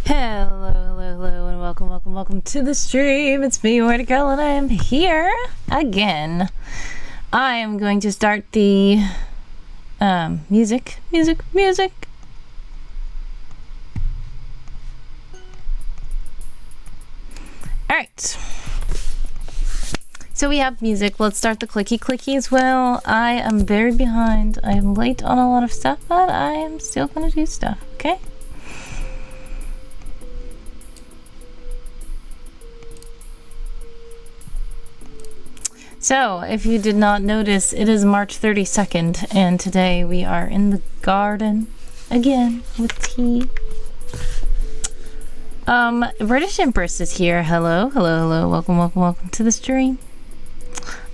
Hello, and welcome to the stream. It's me, White Girl, and I am here again. I am going to start the music. Alright. So we have music. Let's start the clicky as well. I am very behind. I am late on a lot of stuff, but I am still going to do stuff, okay? So, if you did not notice, it is March 32nd, and today we are in the garden again with tea. British Empress is here. Hello, welcome to the stream.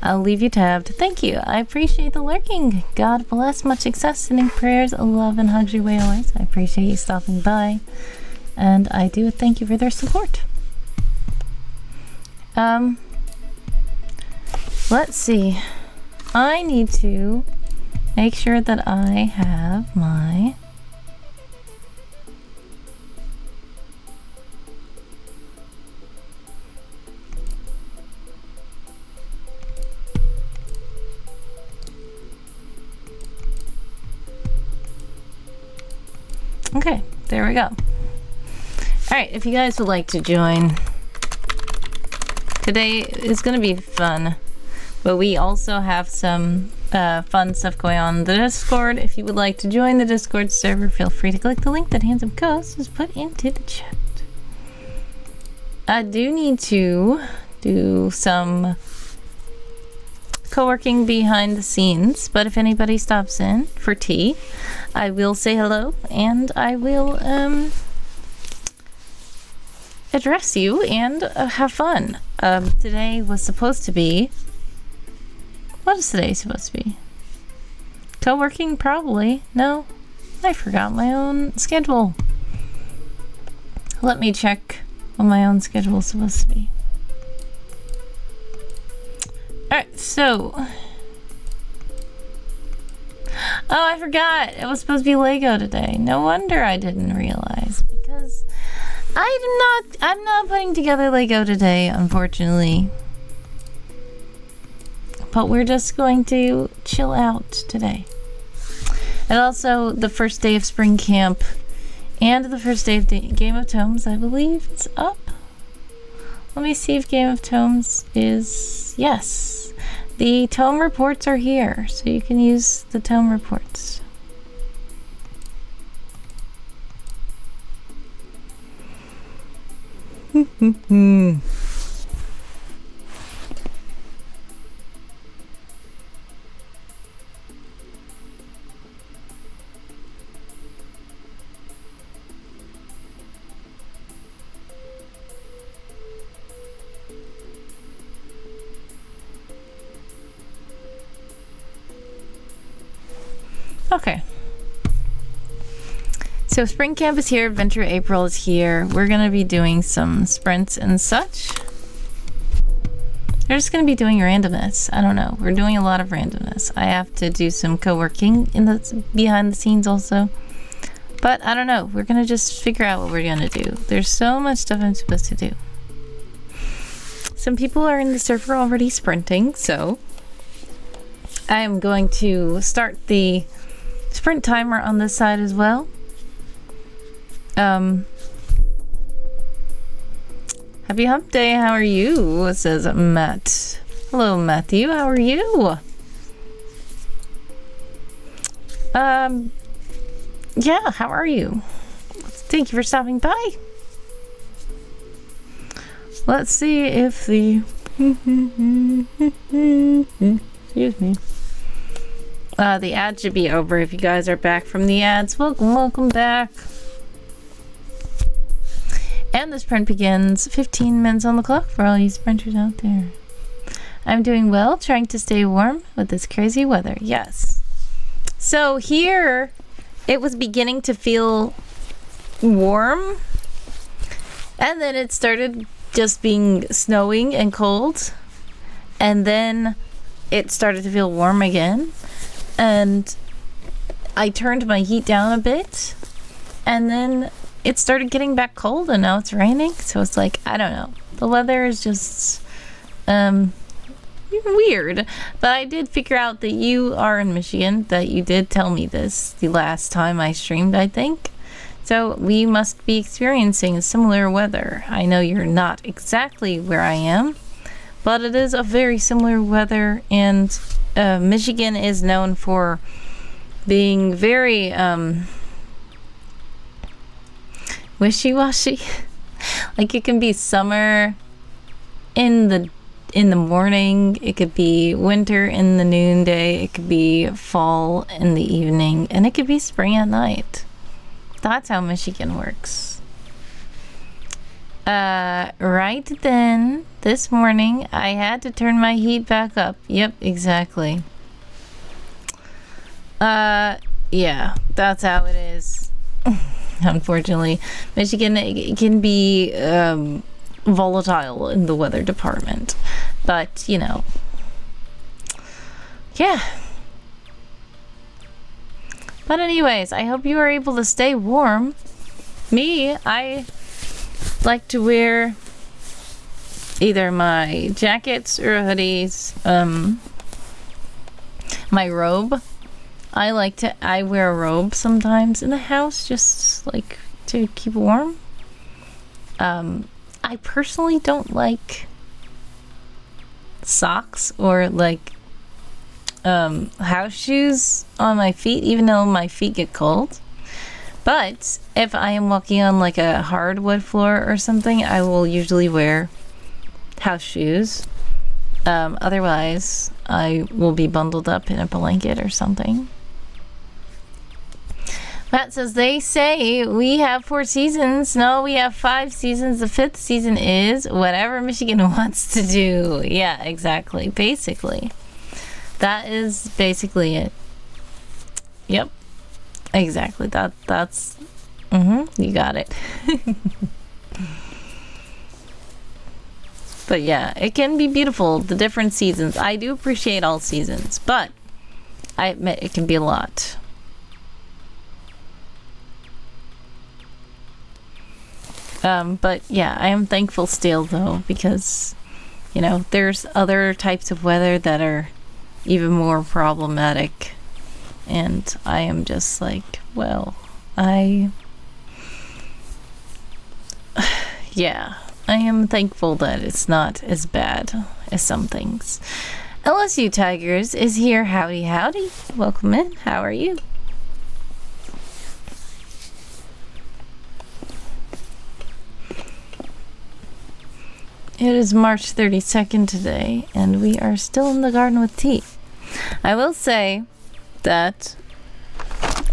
I'll leave you tabbed. Thank you. I appreciate the lurking. God bless, much success, sending prayers, love, and hugs your way always. I appreciate you stopping by, and I do thank you for their support. Let's see. I need to make sure that I have my okay, there we go. Alright, if you guys would like to join, today is going to be fun. But we also have some fun stuff going on in the Discord. If you would like to join the Discord server, feel free to click the link that Handsome Ghost has put into the chat. I do need to do some co-working behind the scenes, but if anybody stops in for tea, I will say hello and I will address you and have fun. Today was supposed to be... What is today supposed to be? Co-working? Probably. No, I forgot my own schedule. Let me check what my own schedule is supposed to be. Alright, so... Oh, I forgot! It was supposed to be Lego today. No wonder I didn't realize. Because I'm not putting together Lego today, unfortunately. But we're just going to chill out today. And also the first day of spring camp and the first day of Game of Tomes, I believe, is up. Let me see if Game of Tomes is... Yes. The tome reports are here, so you can use the tome reports. Okay. So spring camp is here, Adventure April is here. We're gonna be doing some sprints and such. We're just gonna be doing randomness. I don't know. We're doing a lot of randomness. I have to do some co-working in the behind the scenes also. But I don't know. We're gonna just figure out what we're gonna do. There's so much stuff I'm supposed to do. Some people are in the server already sprinting, so I am going to start the sprint timer on this side as well. Happy hump day, how are you? Says Matt. Hello Matthew, how are you? Yeah, how are you? Thank you for stopping by. Let's see if the excuse me. The ad should be over if you guys are back from the ads. Welcome back. And the sprint begins 15 minutes on the clock for all you sprinters out there. I'm doing well, trying to stay warm with this crazy weather. Yes. So here, it was beginning to feel warm. And then it started just being snowing and cold. And then it started to feel warm again. And I turned my heat down a bit. And then it started getting back cold and now it's raining. So it's like, I don't know. The weather is just weird. But I did figure out that you are in Michigan, that you did tell me this the last time I streamed, I think. So we must be experiencing similar weather. I know you're not exactly where I am, but it is a very similar weather, and Michigan is known for being very wishy-washy. Like it can be summer in the morning, it could be winter in the noonday, it could be fall in the evening, and it could be spring at night. That's how Michigan works. Right then, this morning, I had to turn my heat back up. Yep, exactly. Yeah, that's how it is. Unfortunately, Michigan, it can be volatile in the weather department, but you know, yeah. But anyways, I hope you are able to stay warm. Me, I like to wear either my jackets or hoodies, my robe. I wear a robe sometimes in the house, just like to keep warm. I personally don't like socks or like house shoes on my feet, even though my feet get cold. But if I am walking on like a hardwood floor or something, I will usually wear house shoes. Otherwise, I will be bundled up in a blanket or something. Matt says, they say we have 4 seasons. No, we have 5 seasons. The 5th season is whatever Michigan wants to do. Yeah, exactly. Basically. That is basically it. Yep. Exactly. That's... you got it. But yeah, it can be beautiful, the different seasons. I do appreciate all seasons, but I admit it can be a lot. But yeah, I am thankful still though, because, you know, there's other types of weather that are even more problematic. And I am just like, well, yeah, I am thankful that it's not as bad as some things. LSU Tigers is here. Howdy, howdy. Welcome in. How are you? It is March 32nd today, and we are still in the garden with tea. I will say that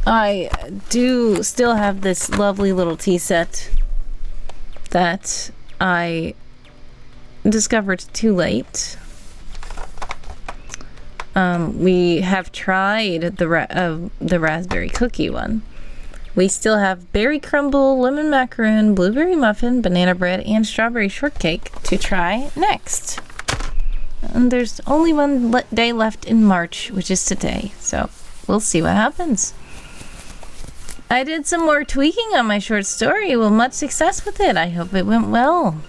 I do still have this lovely little tea set that I discovered too late. We have tried the raspberry cookie one. We still have berry crumble, lemon macaroon, blueberry muffin, banana bread, and strawberry shortcake to try next. And there's only one day left in March, which is today, so we'll see what happens. I did some more tweaking on my short story. Well, much success with it. I hope it went well.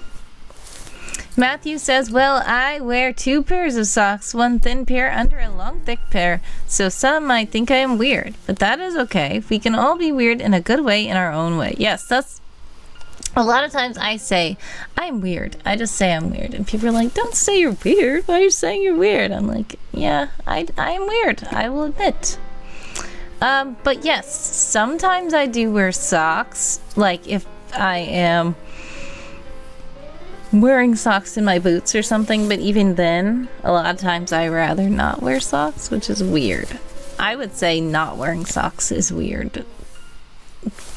Matthew says, well, I wear 2 pairs of socks, one thin pair under a long thick pair, so some might think I am weird, but that is okay. We can all be weird in a good way, in our own way. Yes, that's a lot of times I say I'm weird. I just say I'm weird, and people are like, don't say you're weird. Why are you saying you're weird? I'm like, yeah, I am weird. I will admit. But yes, sometimes I do wear socks, like if I am wearing socks in my boots or something, but even then, a lot of times I rather not wear socks, which is weird. I would say not wearing socks is weird,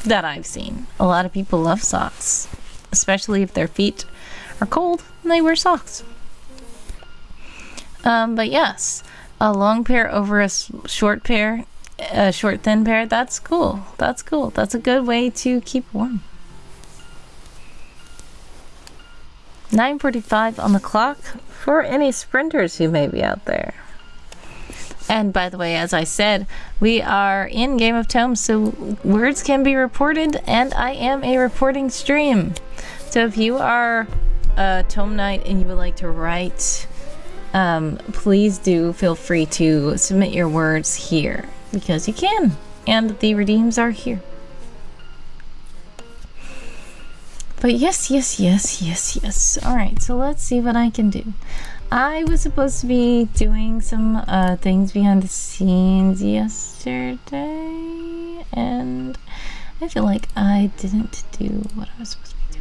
that I've seen. A lot of people love socks, especially if their feet are cold and they wear socks. But yes, a long pair over a short pair, a short thin pair, that's cool. That's cool. That's a good way to keep warm. 9:45 on the clock for any sprinters who may be out there. And by the way, as I said, we are in Game of Tomes, so words can be reported, and I am a reporting stream. So if you are a Tome Knight and you would like to write, please do feel free to submit your words here, because you can, and the redeems are here. But yes. Alright, so let's see what I can do. I was supposed to be doing some things behind the scenes yesterday, and I feel like I didn't do what I was supposed to be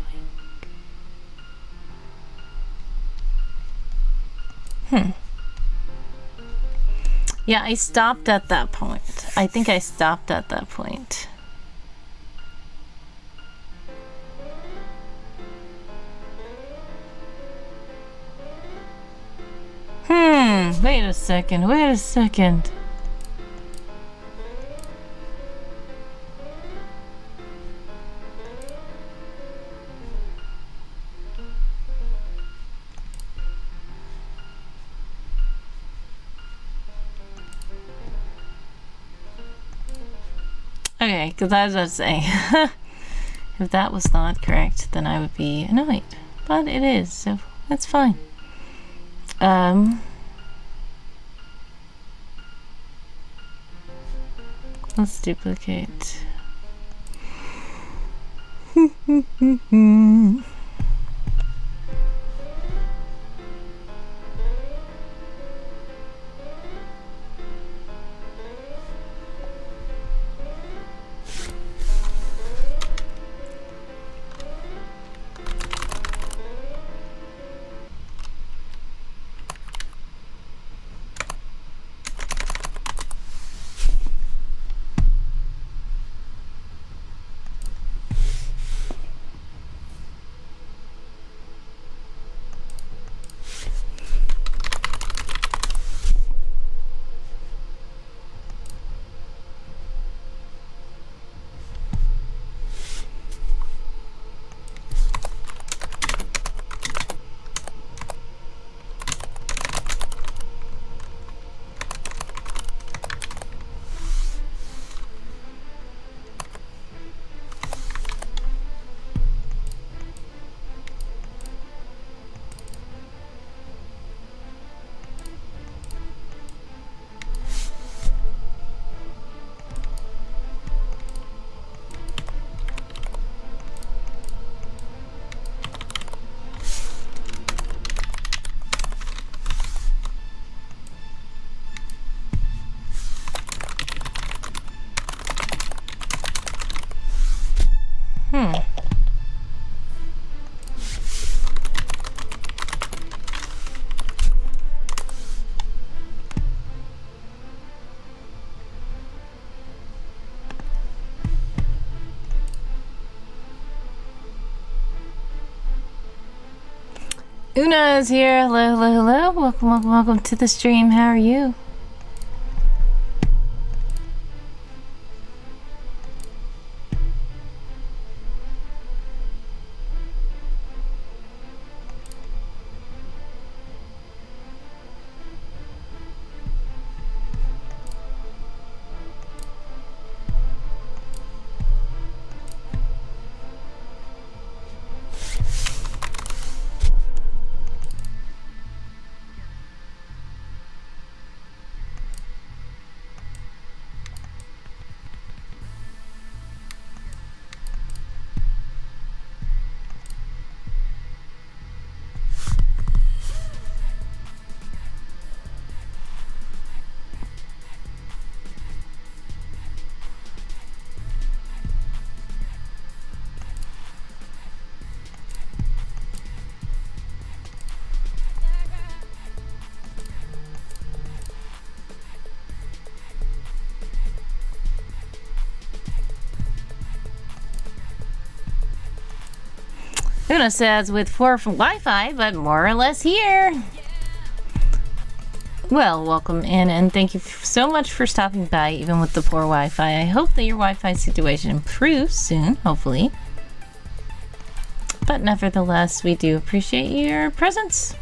doing. Yeah, I stopped at that point. I think I stopped at that point. Wait a second. Okay, because I was about to say, if that was not correct, then I would be annoyed. But it is, so that's fine. Let's duplicate. Una is here. Hello, hello, hello. Welcome, welcome, welcome to the stream. How are you? Una says with poor Wi-Fi, but more or less here. Well, welcome in, and thank you so much for stopping by, even with the poor Wi-Fi. I hope that your Wi-Fi situation improves soon, hopefully. But nevertheless, we do appreciate your presence.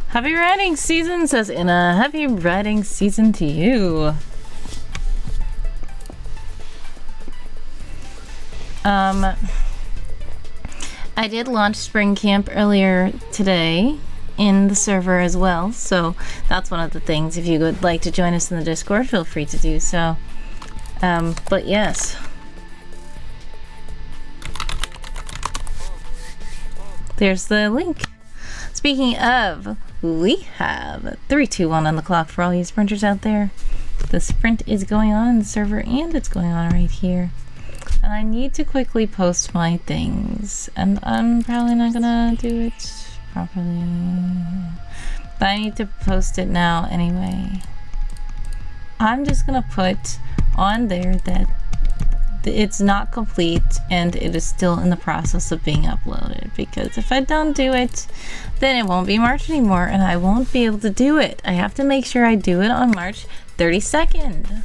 Happy writing season, says Inna. Happy writing season to you. I did launch spring camp earlier today in the server as well, so that's one of the things. If you would like to join us in the Discord, feel free to do so. But yes. There's the link. Speaking of, we have 321 on the clock for all you sprinters out there. The sprint is going on in the server, and it's going on right here. And I need to quickly post my things, and I'm probably not gonna do it properly, but I need to post it now anyway. I'm just gonna put on there that it's not complete and it is still in the process of being uploaded, because if I don't do it, then it won't be March anymore and I won't be able to do it. I have to make sure I do it on March 32nd.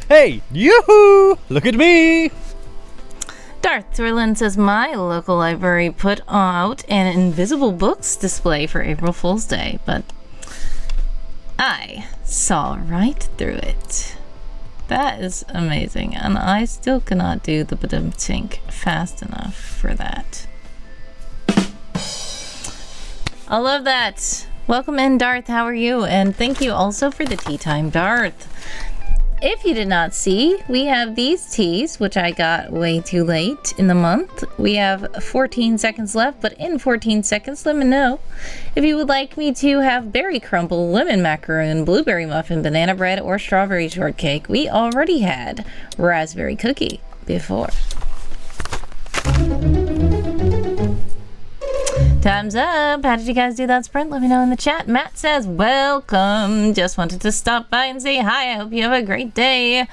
Hey, yoo-hoo! Look at me! Darth Thrillin says my local library put out an invisible books display for April Fool's Day, but I saw right through it. That is amazing, and I still cannot do the badum-tink fast enough for that. I love that. Welcome in, Darth. How are you? And thank you also for the tea time, Darth. If you did not see, we have these teas, which I got way too late in the month. We have 14 seconds left, but in 14 seconds, let me know if you would like me to have berry crumble, lemon macaroon, blueberry muffin, banana bread, or strawberry shortcake. We already had raspberry cookie before. Time's up. How did you guys do that sprint? Let me know in the chat. Matt says, welcome. Just wanted to stop by and say hi. I hope you have a great day.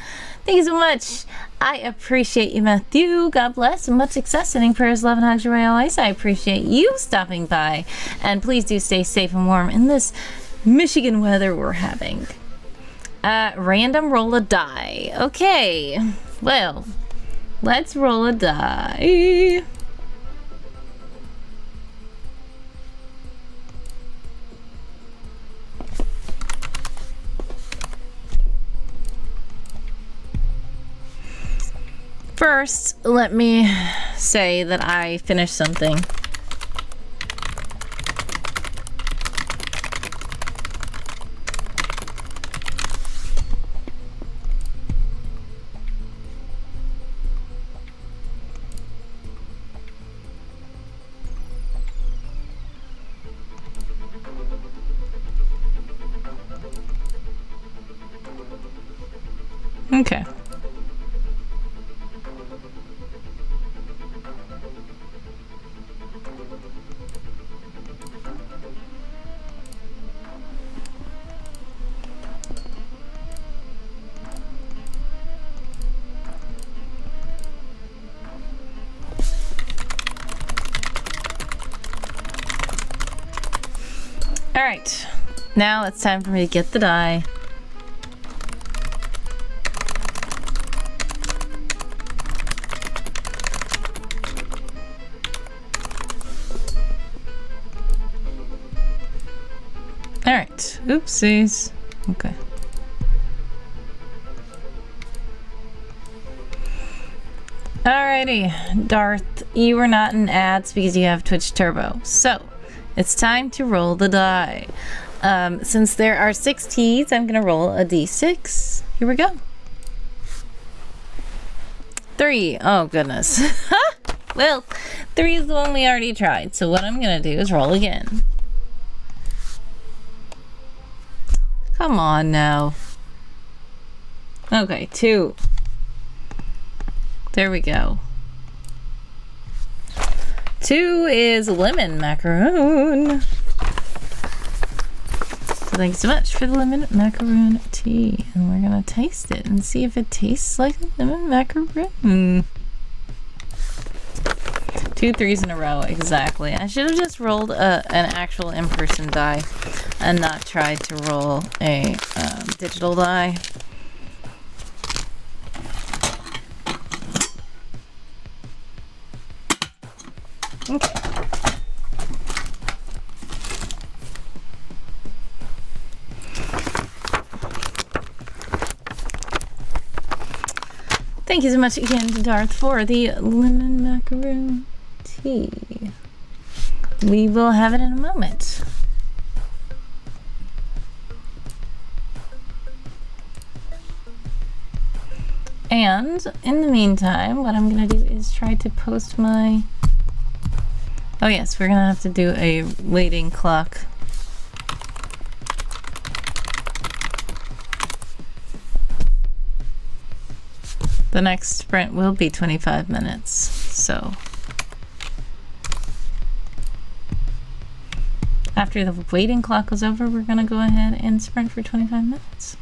Thank you so much. I appreciate you, Matthew. God bless and much success. Sending prayers, love, and hugs your way always. I appreciate you stopping by. And please do stay safe and warm in this Michigan weather we're having. Random roll a die. Okay. Well, let's roll a die. First, let me say that I finished something. Okay. Alright, now it's time for me to get the die. Alright, oopsies. Okay. Alrighty, Darth, you are not in ads because you have Twitch Turbo. So, it's time to roll the die. Since there are 6 T's, I'm gonna roll a D6. Here we go. 3. Oh, goodness. Well, 3 is the one we already tried. So what I'm gonna do is roll again. Come on now. Okay, 2. There we go. 2 is lemon macaroon. So thanks so much for the lemon macaroon tea. And we're gonna taste it and see if it tastes like lemon macaroon. 2 3s in a row, exactly. I should have just rolled an actual in-person die and not tried to roll a digital die. Okay. Thank you so much again to Darth for the lemon macaroon tea. We will have it in a moment. And in the meantime, what I'm gonna do is try to post my... Oh yes, we're gonna have to do a waiting clock. The next sprint will be 25 minutes, so after the waiting clock is over, we're gonna go ahead and sprint for 25 minutes.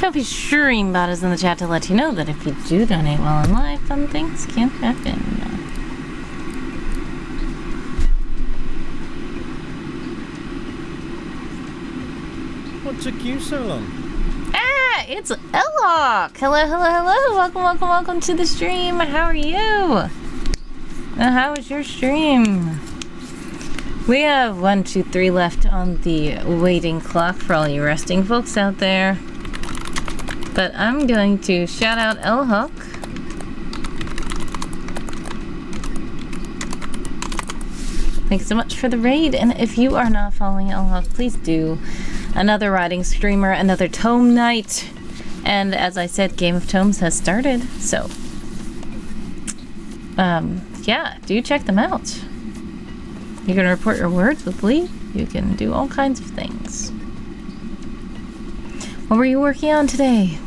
Snoopy Stream Bot is in the chat to let you know that if you do donate while in live, fun things can happen. What took you so long? Ah, it's Ellock! Hello, hello, hello! Welcome, welcome, welcome to the stream. How are you? How was your stream? We have 1, 2, 3 left on the waiting clock for all you resting folks out there. But I'm going to shout out Elhook. Thanks so much for the raid, and if you are not following Elhook, please do. Another writing streamer, another tome night, and as I said, Game of Tomes has started, so yeah, do check them out. You can report your words with Lee. You can do all kinds of things. What were you working on today?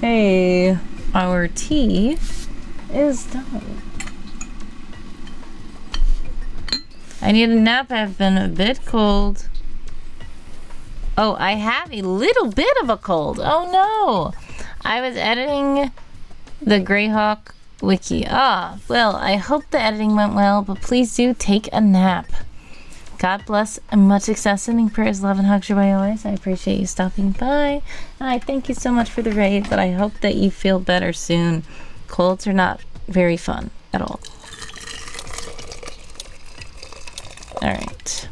Hey, our tea is done. I need a nap. I've been a bit cold. Oh, I have a little bit of a cold. Oh no. I was editing the Greyhawk wiki. Ah, well, I hope the editing went well, but please do take a nap. God bless and much success. Sending prayers, love, and hugs your way always. I appreciate you stopping by. And I thank you so much for the raid, but I hope that you feel better soon. Colds are not very fun at all. Alright.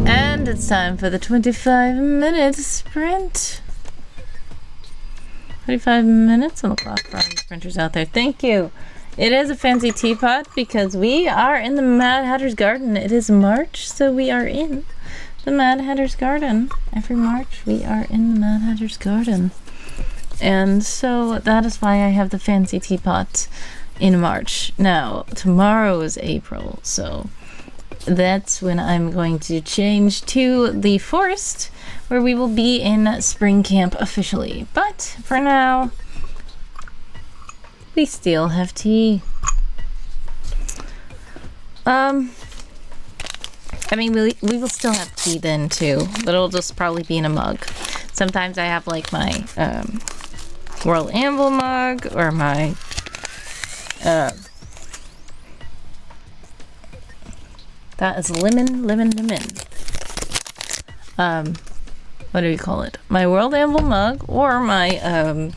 And it's time for the 25-minute sprint. 25 minutes on the clock for all you sprinters out there. Thank you. It is a fancy teapot because we are in the Mad Hatter's Garden. It is March, so we are in the Mad Hatter's Garden. Every March, we are in the Mad Hatter's Garden. And so that is why I have the fancy teapot in March. Now, tomorrow is April, so that's when I'm going to change to the forest, where we will be in spring camp officially. But for now, we still have tea. I mean, we will still have tea then too, but it'll just probably be in a mug. Sometimes I have like my World Anvil mug or my that is lemon. What do we call it? My World Anvil mug or my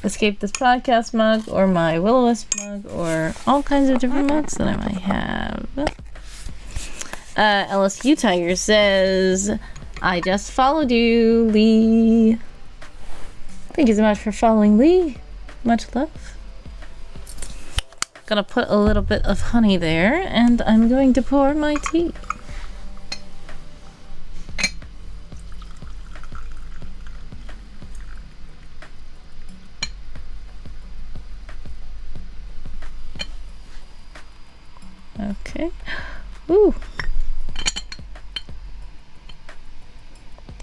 Escape This Podcast mug or my Will-O-Wisp mug or all kinds of different mugs that I might have. LSU Tiger says, I just followed you, Lee. Thank you so much for following, Lee. Much love. Gonna put a little bit of honey there, and I'm going to pour my tea. Okay. Ooh.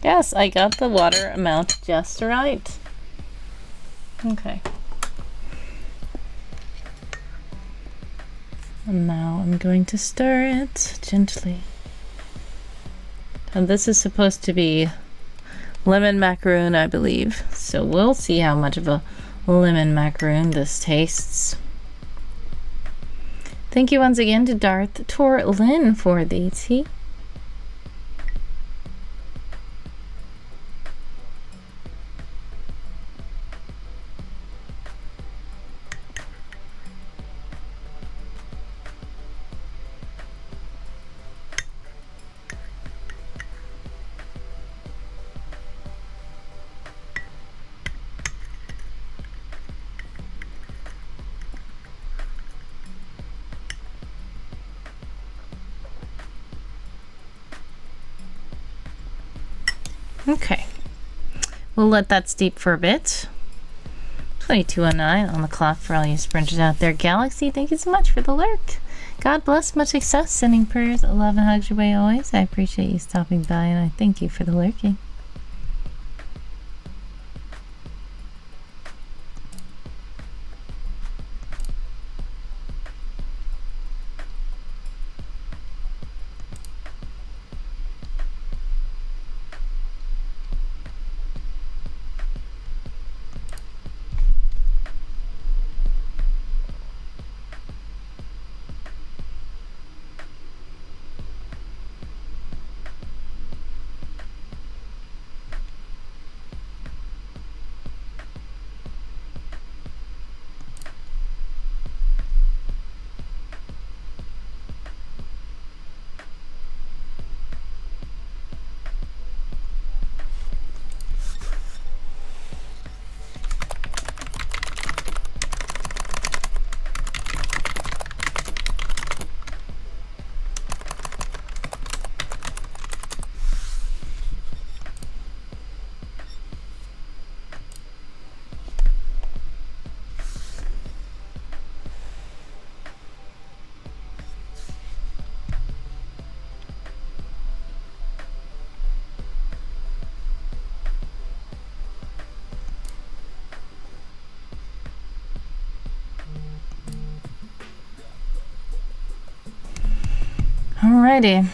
Yes, I got the water amount just right. Okay. And now I'm going to stir it gently. And this is supposed to be lemon macaroon, I believe. So we'll see how much of a lemon macaroon this tastes. Thank you once again to Darth Tor Lin for the tea. Okay, we'll let that steep for a bit. 22:09 on the clock for all you sprinters out there. Galaxy, thank you so much for the lurk. God bless, much success, sending prayers, love and hugs your way always. I appreciate you stopping by and I thank you for the lurking. Alrighty.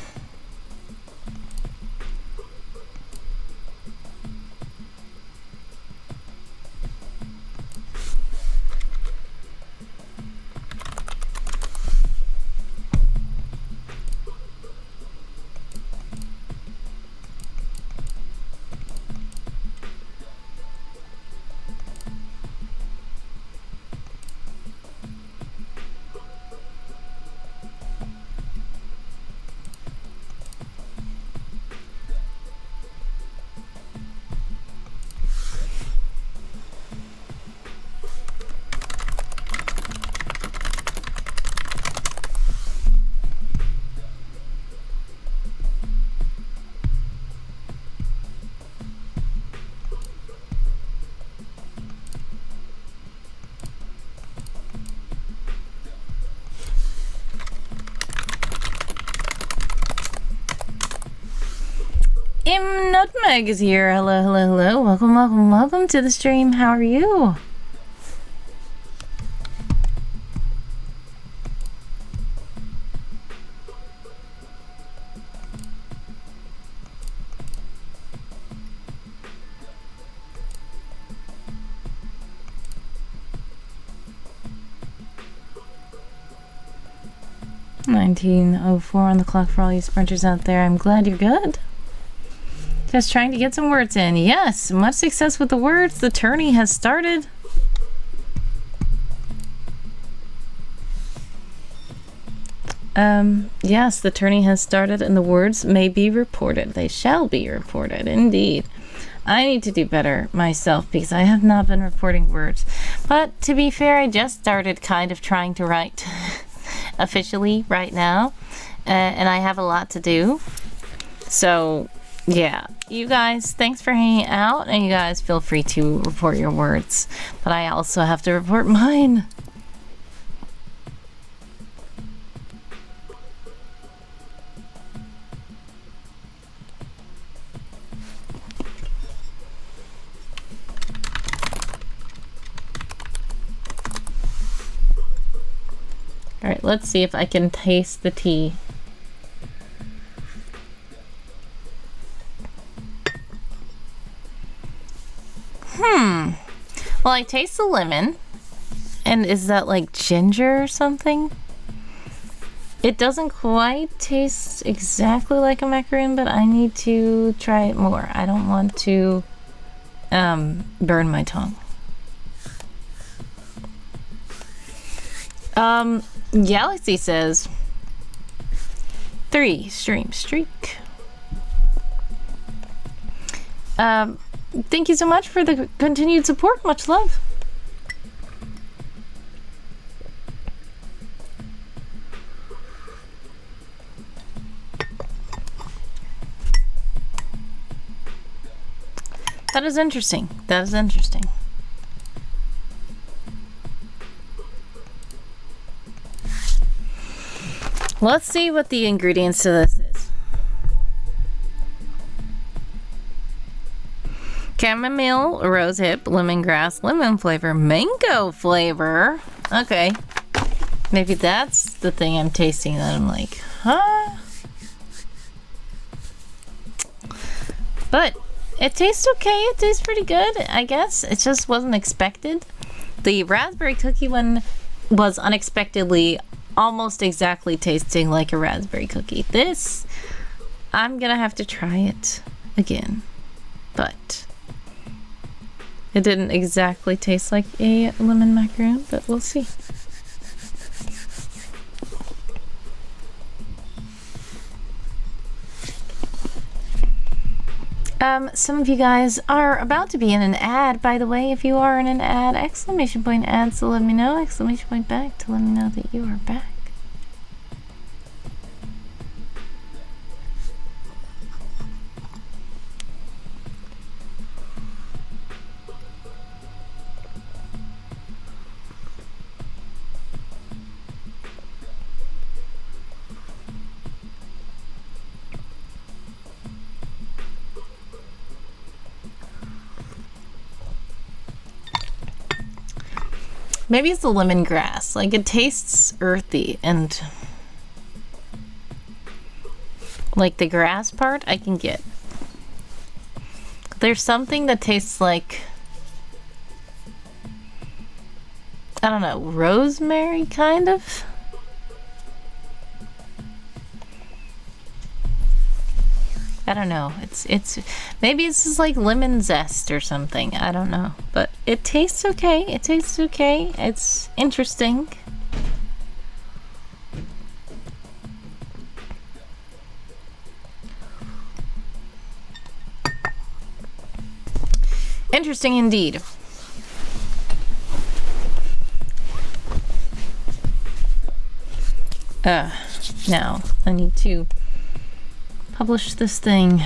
Nutmeg is here. Hello, hello, hello. Welcome, welcome, welcome to the stream. How are you? $19:04 on the clock for all you sprinters out there. I'm glad you're good. Just trying to get some words in. Yes, much success with the words. The tourney has started. Yes, the tourney has started and the words may be reported. They shall be reported, indeed. I need to do better myself because I have not been reporting words. But to be fair, I just started kind of trying to write officially right now. And I have a lot to do. So, yeah. You guys, thanks for hanging out. And you guys feel free to report your words. But I also have to report mine. Alright, let's see if I can taste the tea. Well, I taste the lemon. And is that like ginger or something? It doesn't quite taste exactly like a macaroon, but I need to try it more. I don't want to burn my tongue. Galaxy says 3 stream streak. Thank you so much for the continued support. Much love. That is interesting. That is interesting. Let's see what the ingredients to this is. Chamomile, rosehip, lemongrass, lemon flavor, mango flavor. Okay. Maybe that's the thing I'm tasting that I'm like, huh? But it tastes okay. It tastes pretty good, I guess. It just wasn't expected. The raspberry cookie one was unexpectedly almost exactly tasting like a raspberry cookie. This, I'm gonna have to try it again. But it didn't exactly taste like a lemon macaroon, but we'll see. Some of you guys are about to be in an ad, by the way. If you are in an ad, exclamation point ads to let me know, exclamation point back to let me know that you are back. Maybe it's the lemongrass. Like, it tastes earthy and Like the grass part, I can get. There's something that tastes like, I don't know, rosemary, kind of? I don't know. It's maybe it's just like lemon zest or something. I don't know. But it tastes okay. It tastes okay. It's interesting. Interesting indeed. Now I need to publish this thing.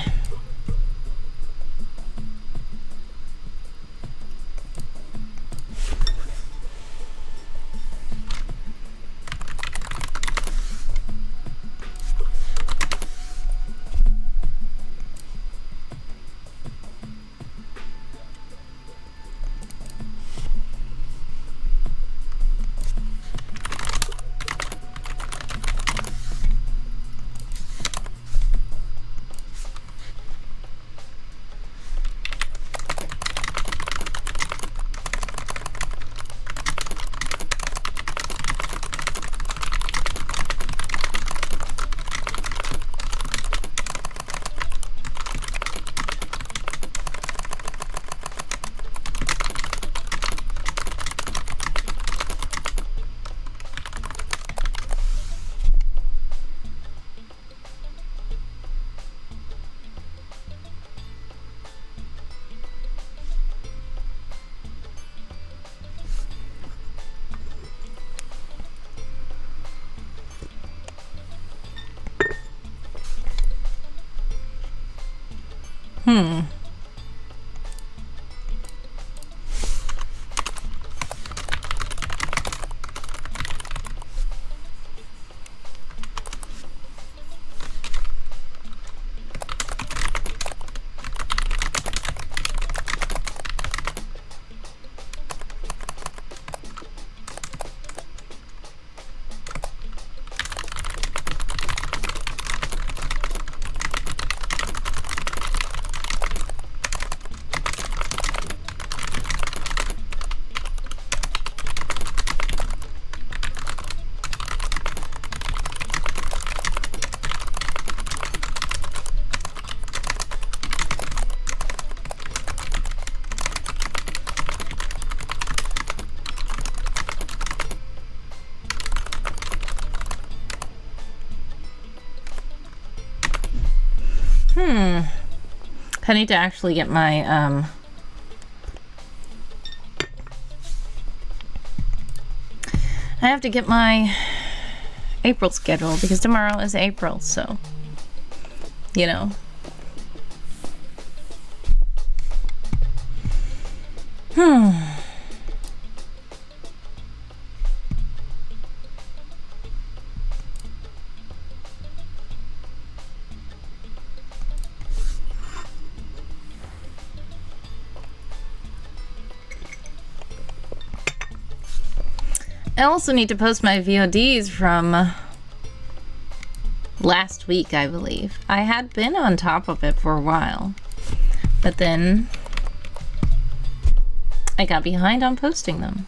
I need to actually get my I have to get my April schedule because tomorrow is April, so you know. I also need to post my VODs from last week, I believe. I had been on top of it for a while, but then I got behind on posting them.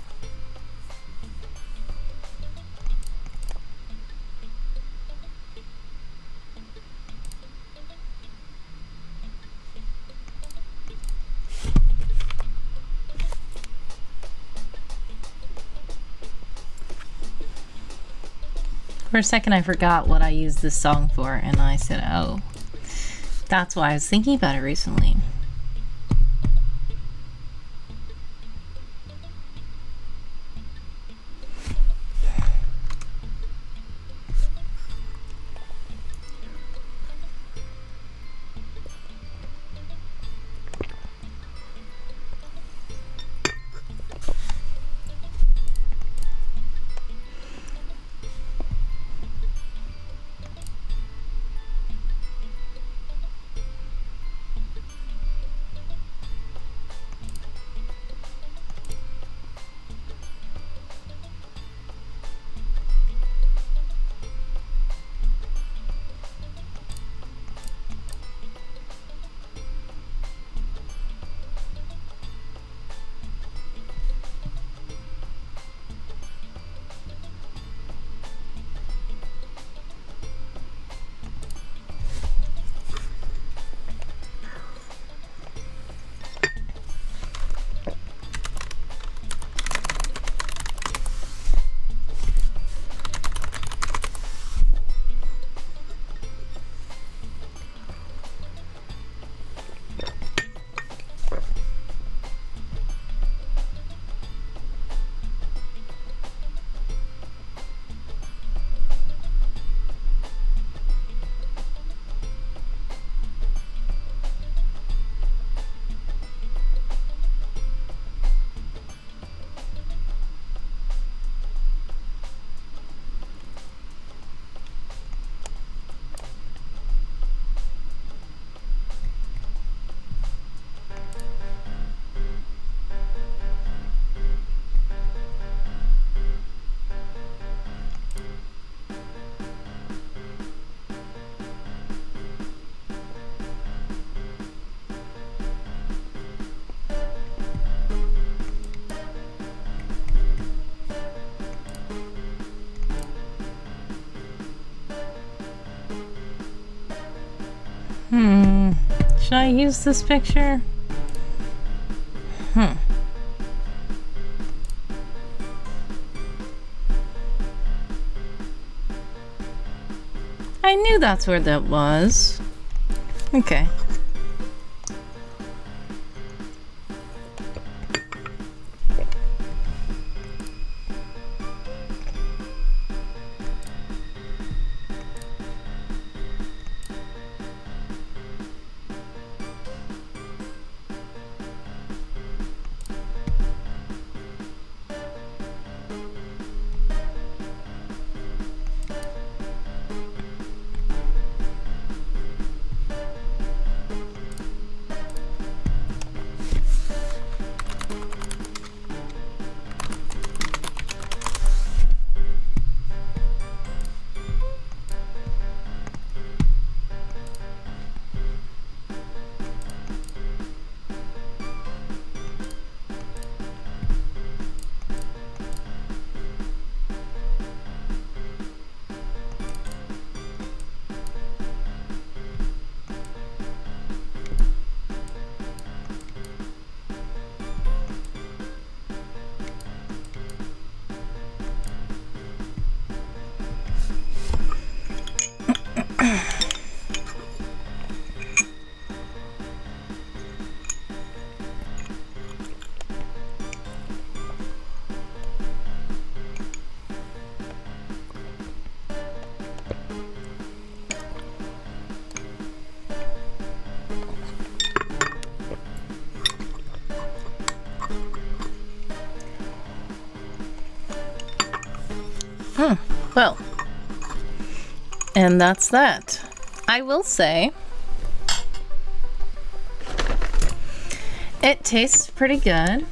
For a second, I forgot what I used this song for, and I said, oh, that's why I was thinking about it recently. Should I use this picture? I knew that's where that was. Okay. Well, and that's that. I will say, it tastes pretty good.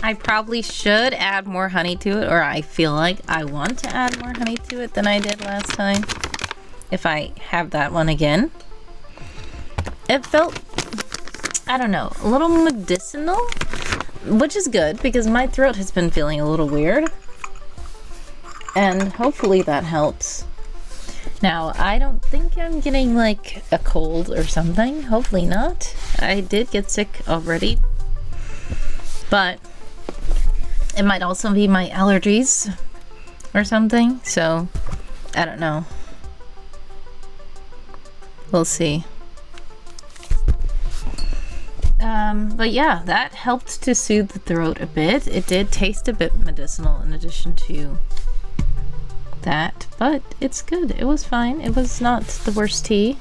I probably should add more honey to it, or I feel like I want to add more honey to it than I did last time. If I have that one again. It felt, I don't know, a little medicinal, which is good because my throat has been feeling a little weird. And hopefully that helps. Now, I don't think I'm getting like a cold or something. Hopefully not. I did get sick already. But it might also be my allergies or something. So, I don't know. We'll see. But yeah, that helped to soothe the throat a bit. It did taste a bit medicinal in addition to that, but it's good. It was fine. It was not the worst tea.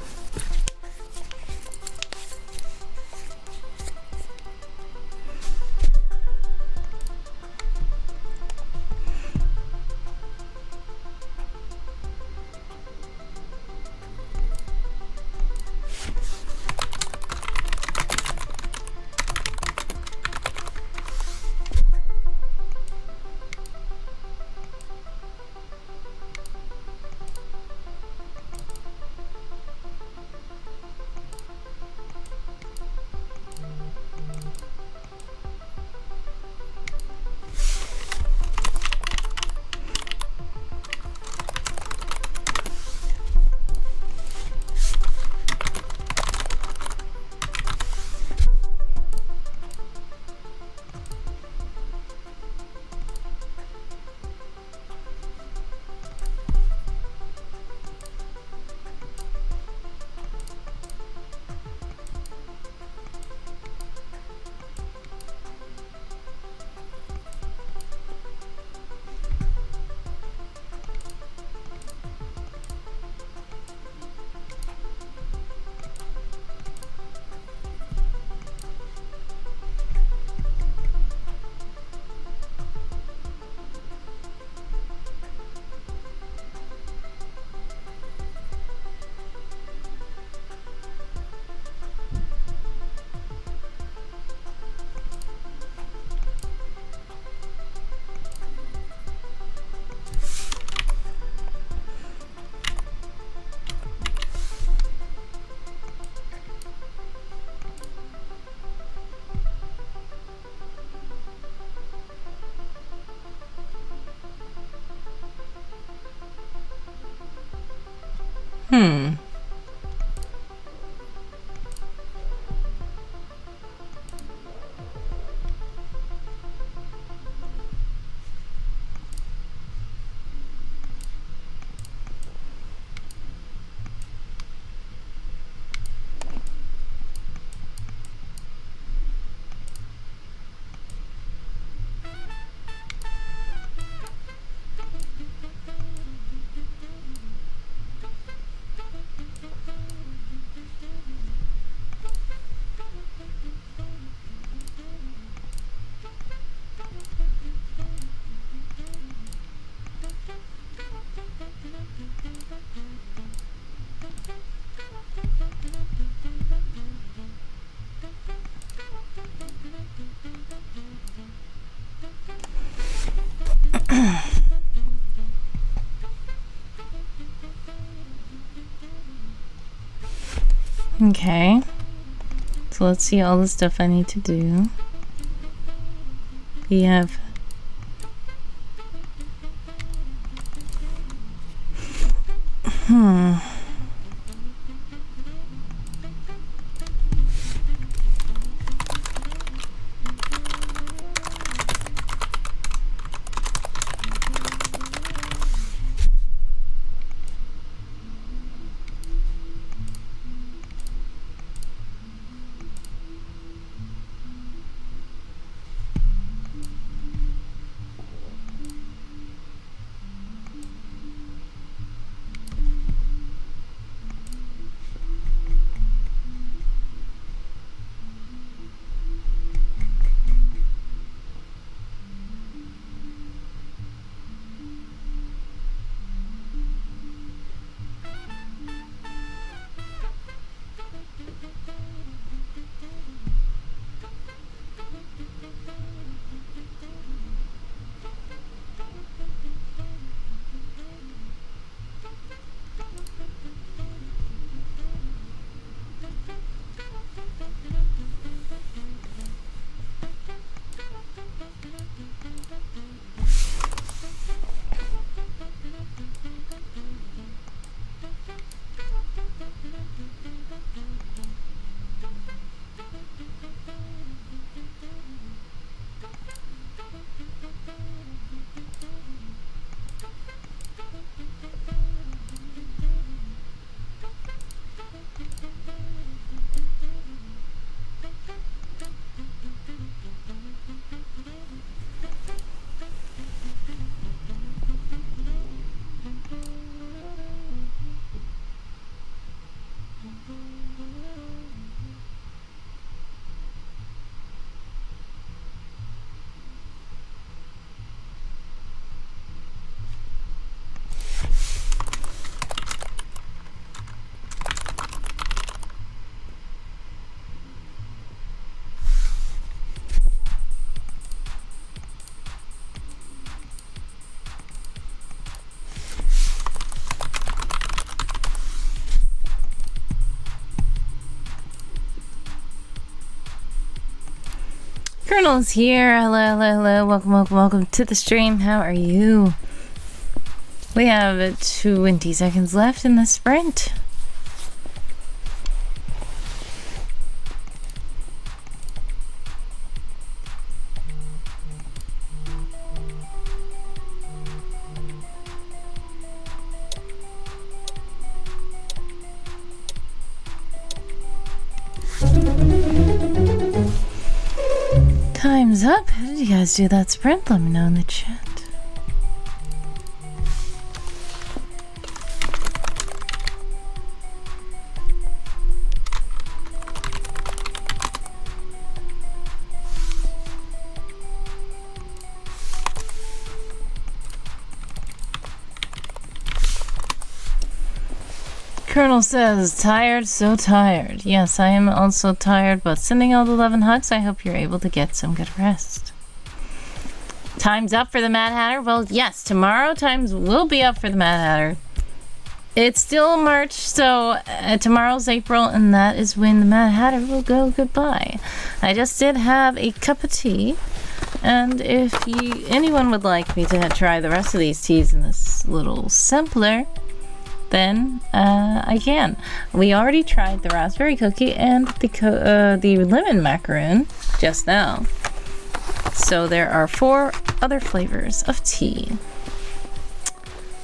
Okay. So let's see all the stuff I need to do. We have... Colonel's here. Hello, hello, hello. Welcome, welcome, welcome to the stream. How are you? We have 20 seconds left in the sprint. Time's up. How did you guys do that sprint? Let me know in the chat. Colonel says, tired, so tired. Yes, I am also tired, but sending all the love and hugs. I hope you're able to get some good rest. Time's up for the Mad Hatter? Well, yes, tomorrow times will be up for the Mad Hatter. It's still March, so tomorrow's April, and that is when the Mad Hatter will go goodbye. I just did have a cup of tea, and if anyone would like me to try the rest of these teas in this little sampler, then I can. We already tried the raspberry cookie and the lemon macaroon just now. So there are 4 other flavors of tea.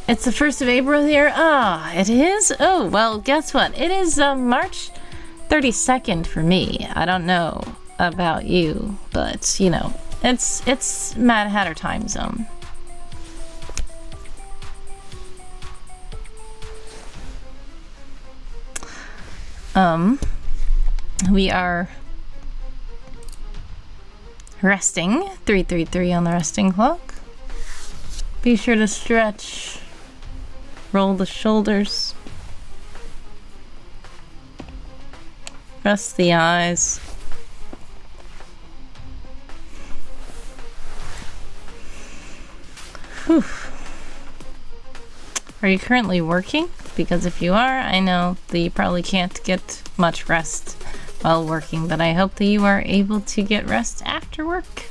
It's the 1st of April here. Ah, it is? Oh, well, guess what? It is March 32nd for me. I don't know about you, but, you know, it's Mad Hatter time zone. We are resting. 333 on the resting clock. Be sure to stretch. Roll the shoulders. Rest the eyes. Whew. Are you currently working? Because if you are, I know that you probably can't get much rest while working, but I hope that you are able to get rest after work.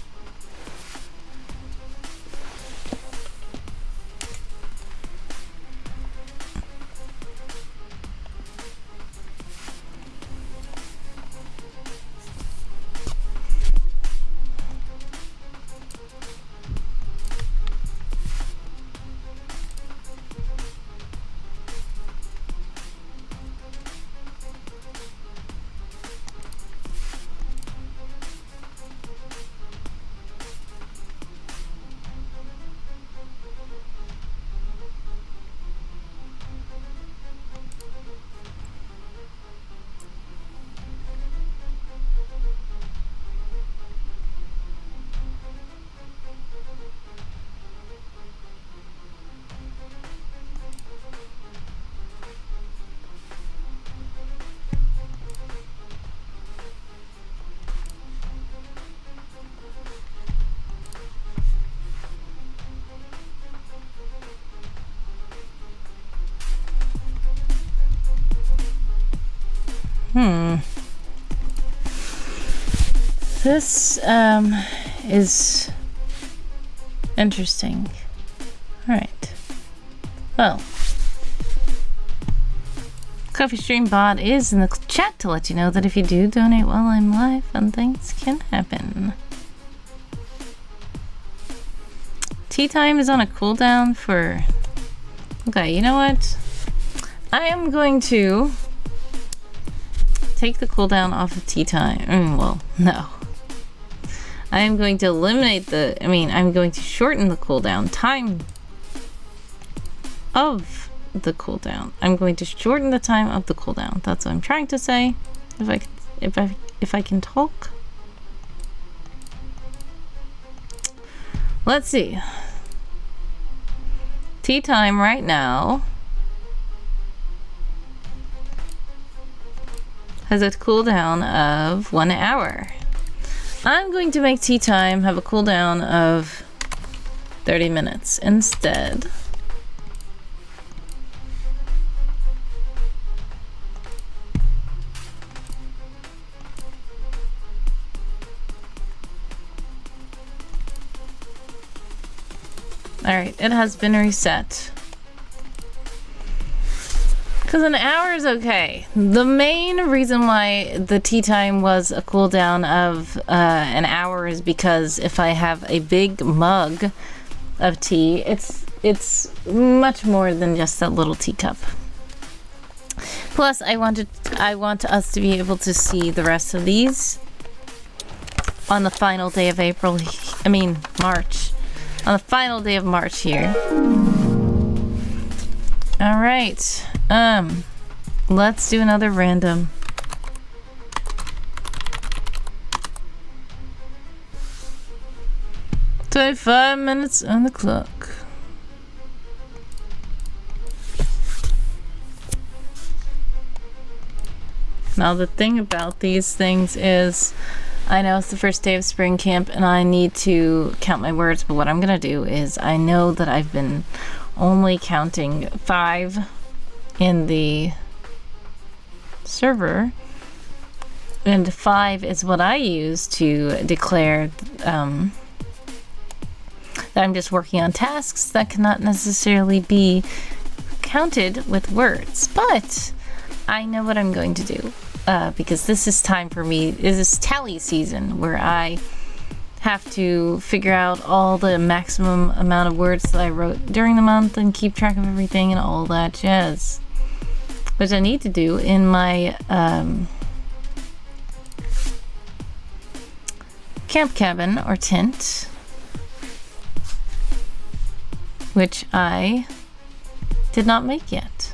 This is interesting. Alright. Well, Coffee Stream Bot is in the chat to let you know that if you do donate while I'm live, fun things can happen. Tea time is on a cooldown for... Okay, you know what? I am going to take the cooldown off of tea time. Well, no. I am going to eliminate the... I'm going to shorten the cooldown time of the cooldown. I'm going to shorten the time of the cooldown. That's what I'm trying to say. If I can talk. Let's see. Tea time right now has a cooldown of 1 hour. I'm going to make tea time have a cooldown of 30 minutes instead. Alright, it has been reset. Because an hour is okay. The main reason why the tea time was a cooldown of an hour is because if I have a big mug of tea, it's much more than just that little teacup. Plus, I want us to be able to see the rest of these on the final day of March. On the final day of March here. Alright. Let's do another random. "25 minutes on the clock." Now the thing about these things is, I know it's the first day of spring camp and I need to count my words, but what I'm gonna do is, I know that I've been only counting 5 in the server, and 5 is what I use to declare that I'm just working on tasks that cannot necessarily be counted with words. But I know what I'm going to do, because this is time for me. This is tally season, where I have to figure out all the maximum amount of words that I wrote during the month and keep track of everything and all that jazz, which I need to do in my camp cabin or tent, which I did not make yet.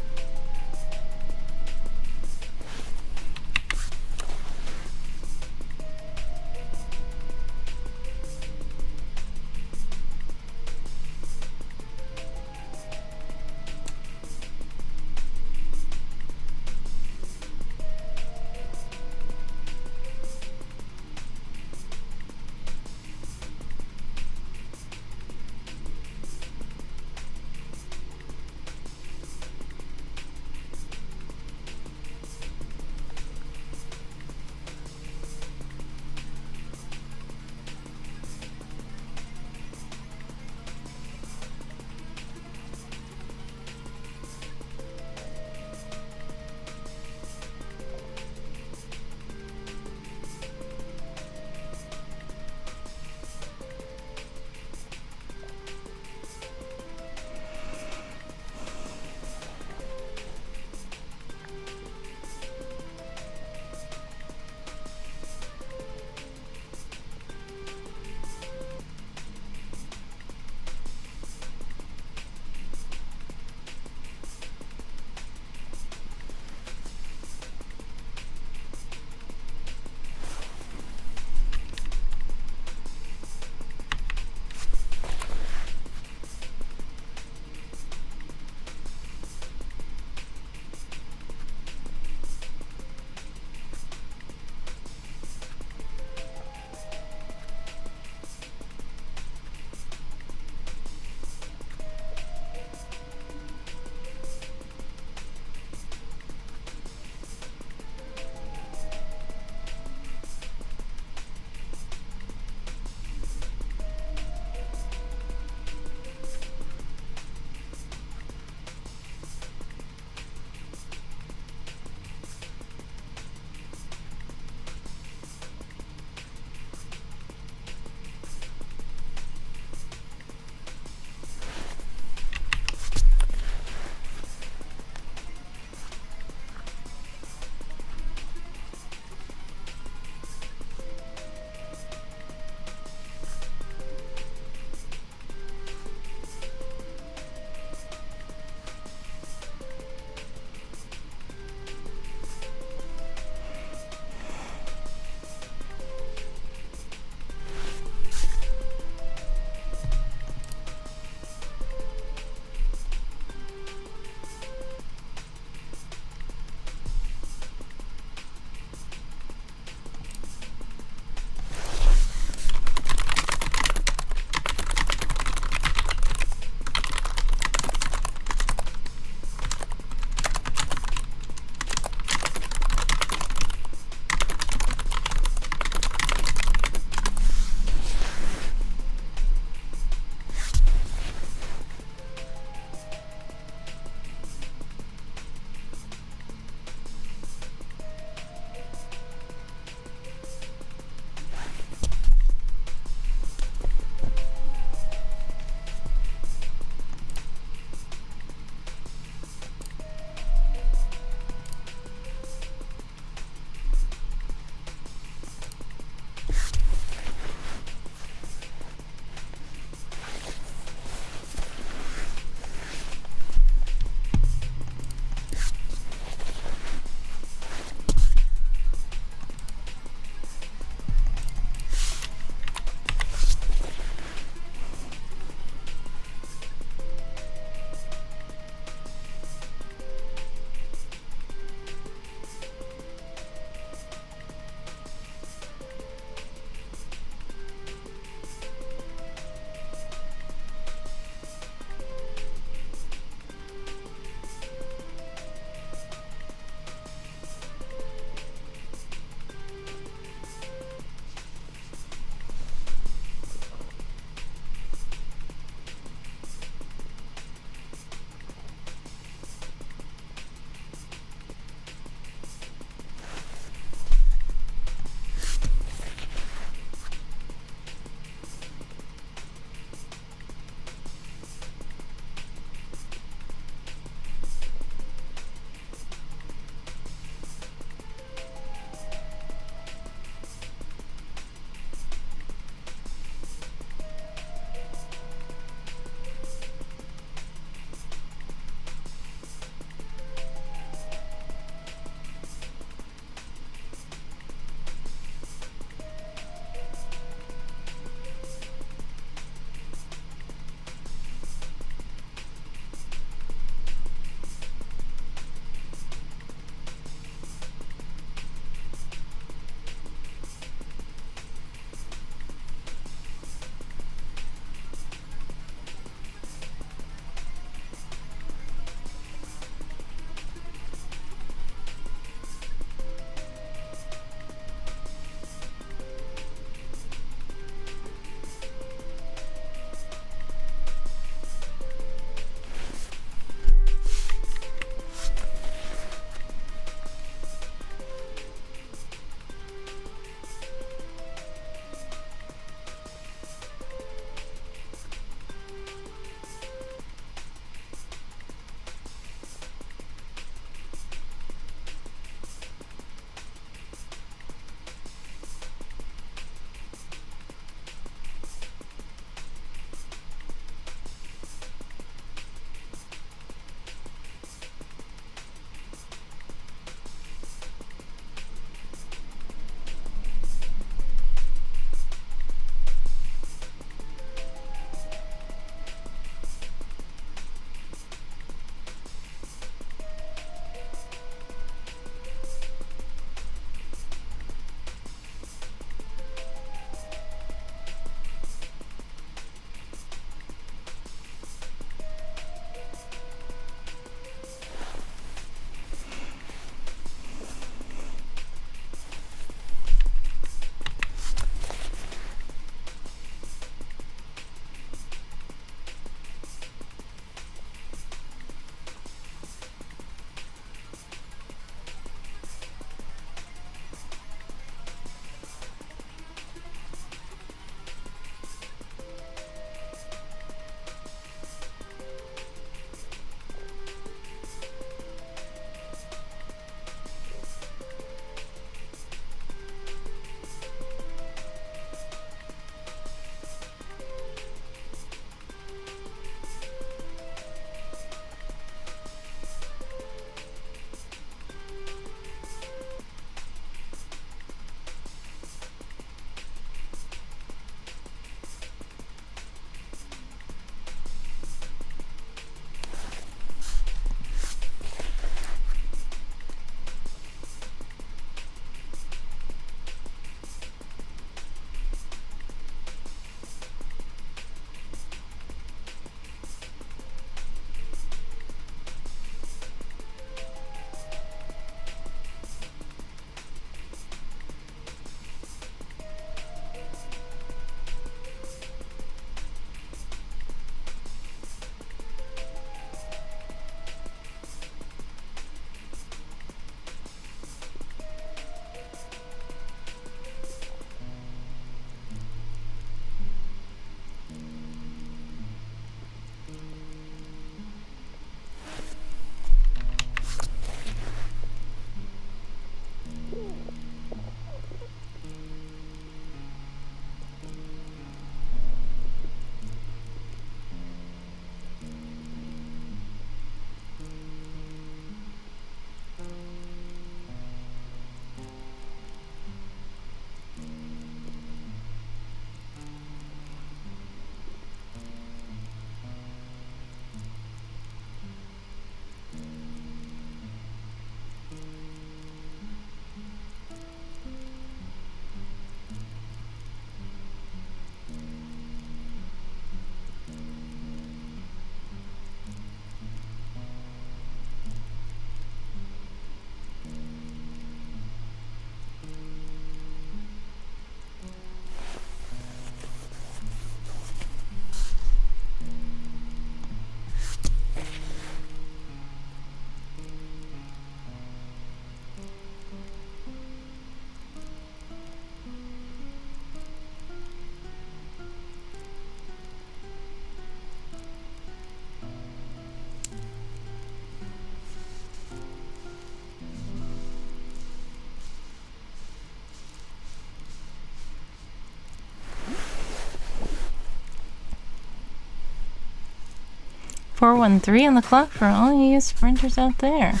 4:13 on the clock for all you sprinters out there.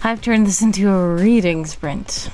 I've turned this into a reading sprint.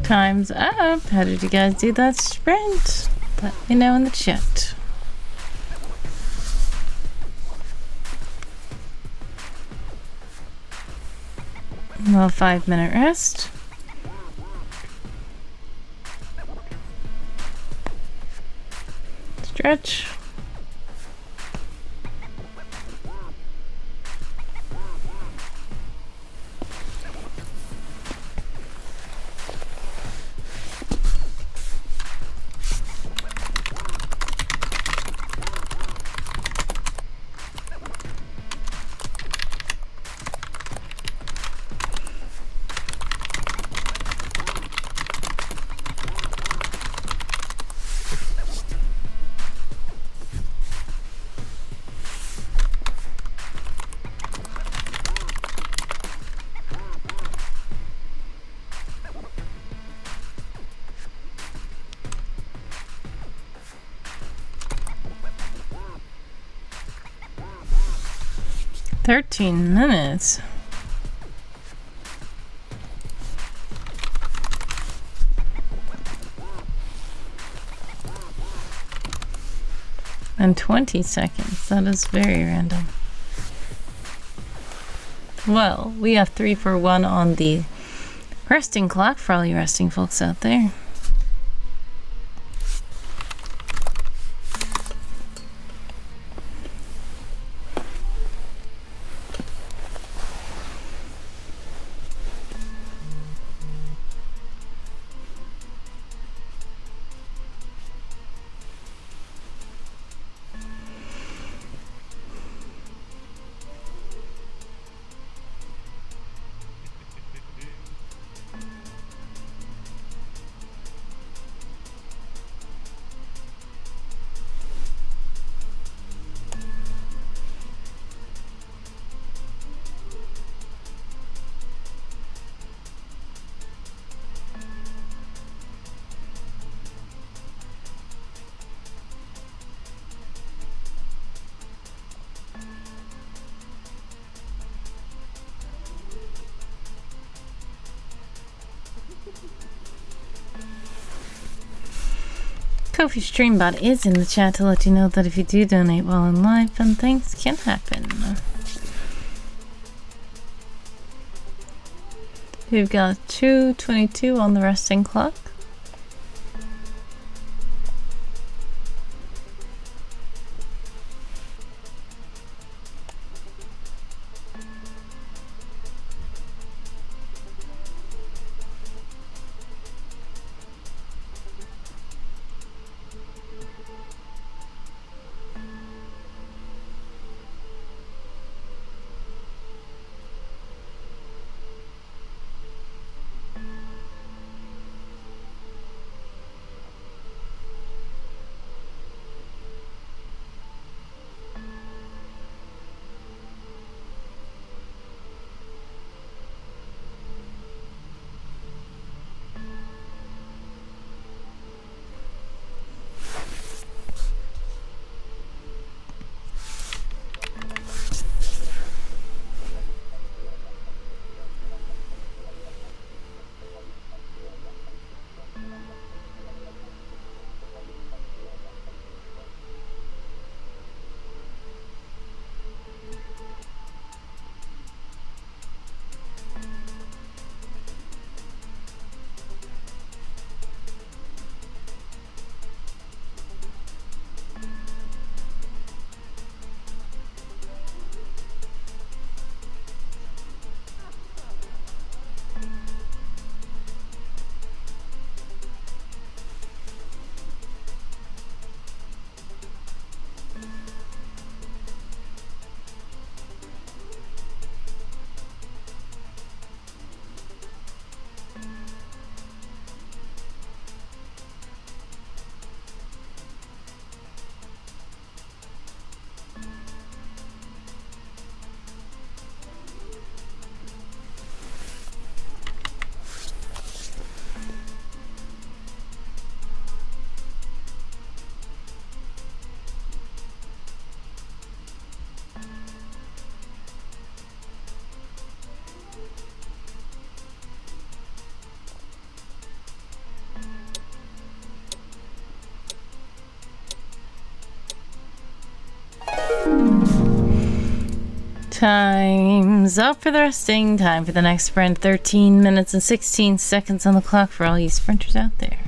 Time's up. How did you guys do that sprint? Let me know in the chat. Well, 5-minute rest. Stretch. $13 minutes. And 20 seconds. That is very random. Well, we have 3 for 1 on the resting clock for all you resting folks out there. Kofi Streambot is in the chat to let you know that if you do donate while in live, then things can happen. We've got 2:22 on the resting clock. Time's up for the resting. Time for the next sprint. 13 minutes and 16 seconds on the clock for all you sprinters out there.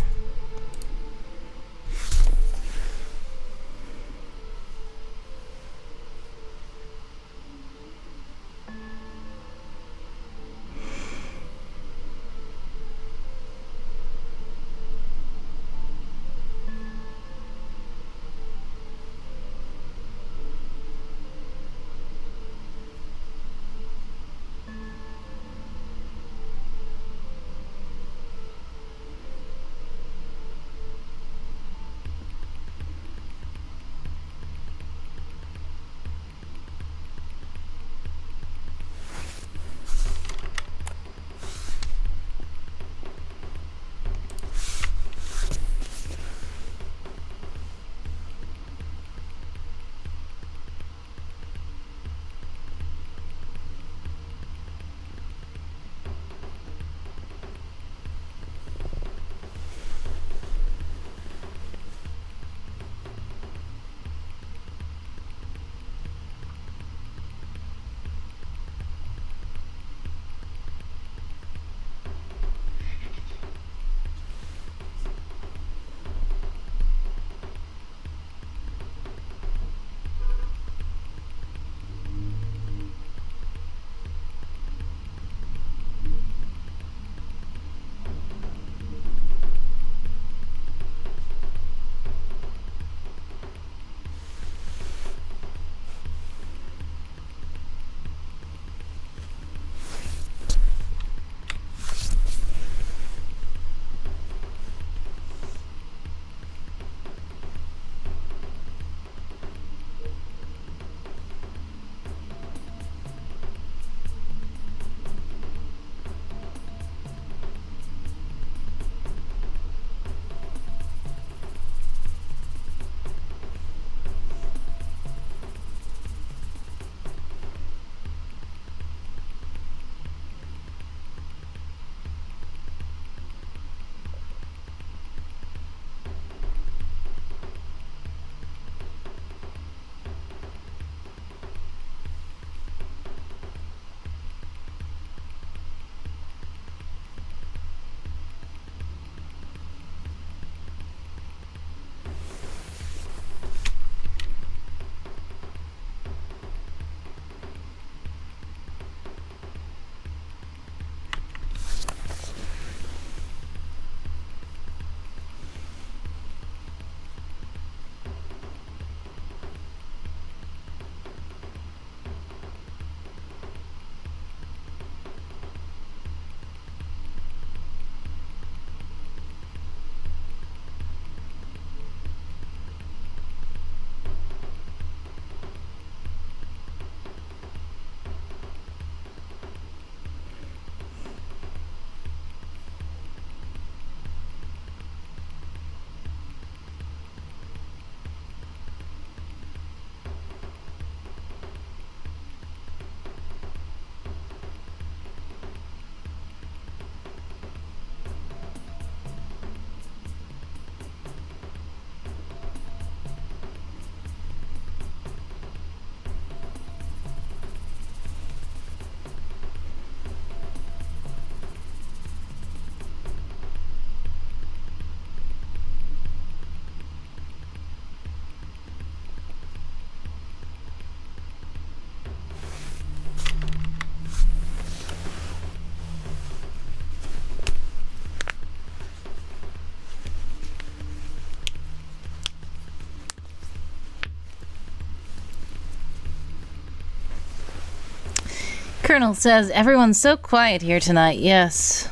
Colonel says, everyone's so quiet here tonight. Yes.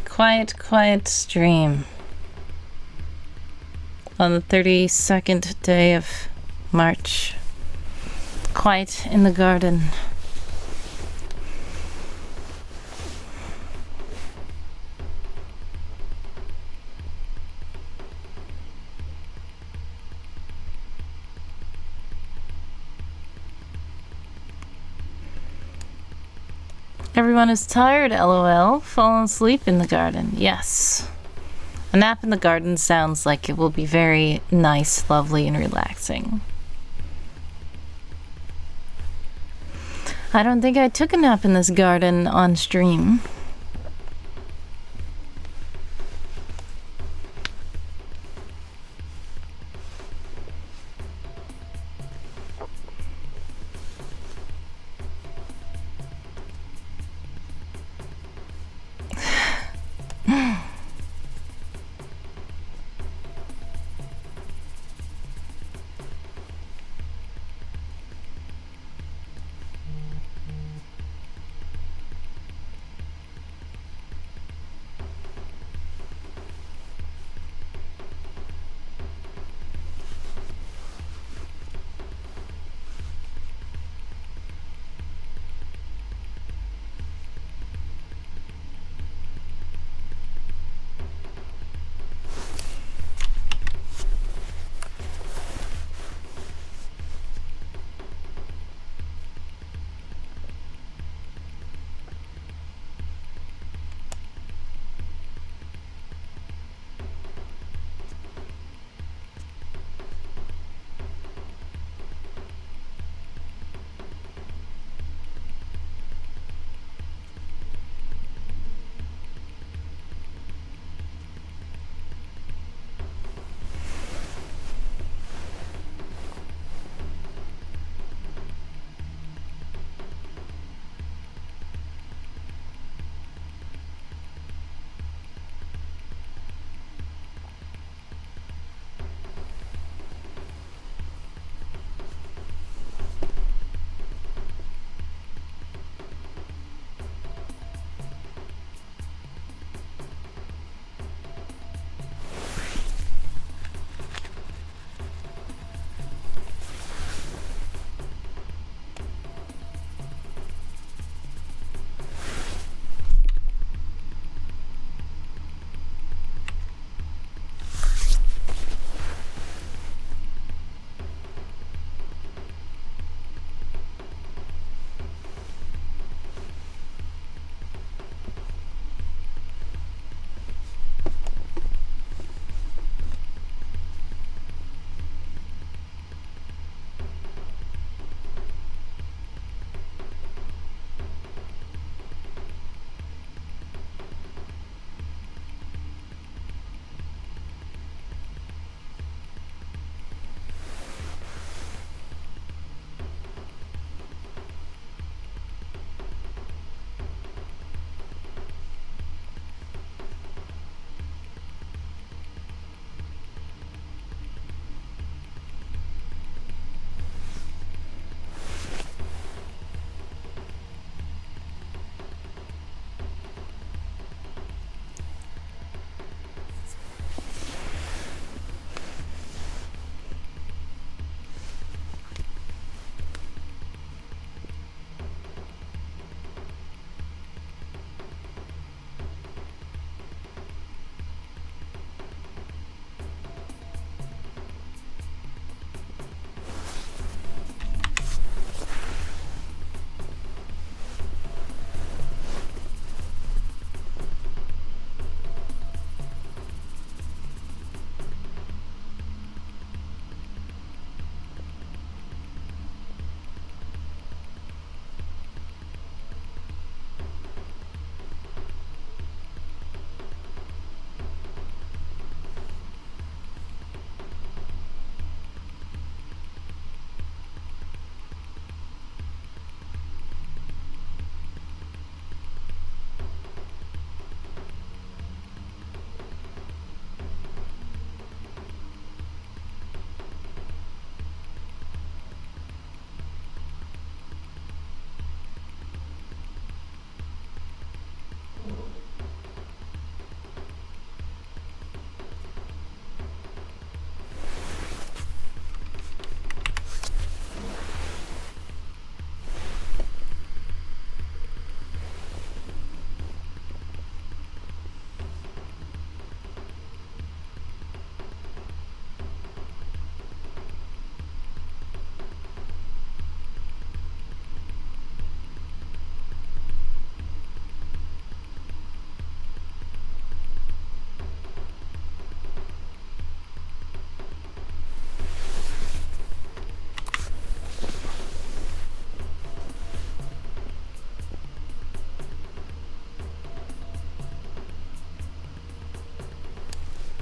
Quiet, quiet stream. On the 32nd day of March. Quiet in the garden. Everyone is tired, lol. Fallen asleep in the garden. Yes. A nap in the garden sounds like it will be very nice, lovely, and relaxing. I don't think I took a nap in this garden on stream.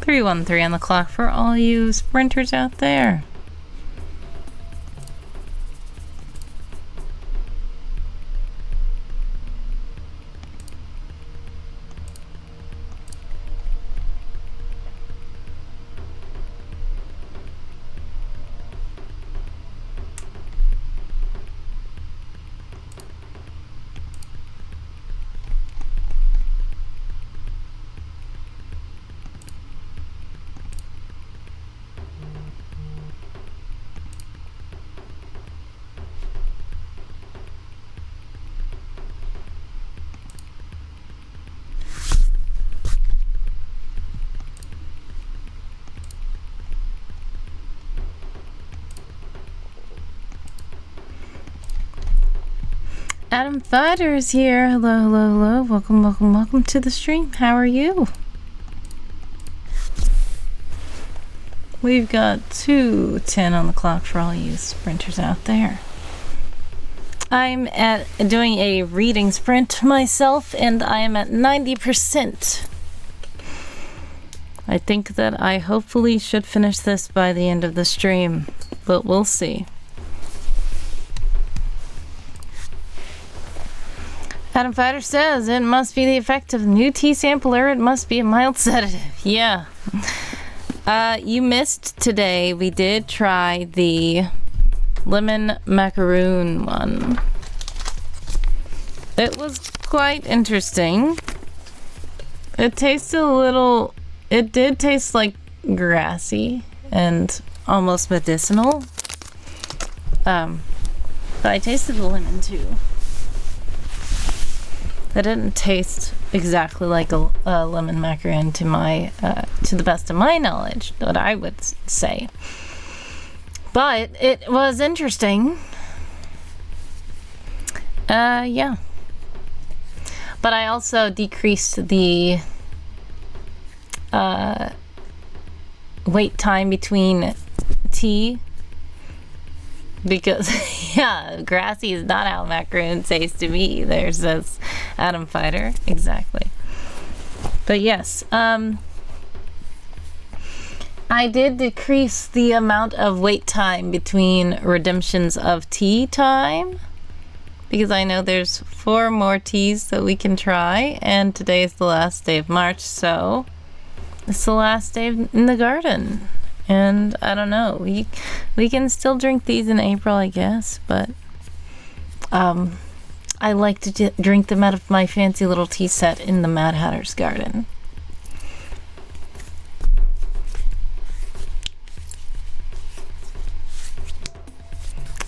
3:13 on the clock for all you sprinters out there. Adam Fighter is here. Hello, hello, hello. Welcome, welcome, welcome to the stream. How are you? We've got 2:10 on the clock for all you sprinters out there. I'm doing a reading sprint myself, and I am at 90%. I think that I hopefully should finish this by the end of the stream, but we'll see. Adam Fighter says it must be the effect of new tea sampler. It must be a mild sedative. Yeah. You missed today. We did try the lemon macaroon one. It was quite interesting. It tasted a little... It did taste like grassy and almost medicinal. But I tasted the lemon too. That didn't taste exactly like a lemon macaroon to the best of my knowledge, what I would say. But it was interesting. Yeah. But I also decreased the wait time between tea. Because, yeah, grassy is not how macaroon tastes to me. There's this Adam Fighter. Exactly. But yes, I did decrease the amount of wait time between redemptions of tea time. Because I know there's 4 more teas that we can try. And today is the last day of March, so it's the last day in the garden. And I don't know, we can still drink these in April, I guess, but I like to drink them out of my fancy little tea set in the Mad Hatter's garden.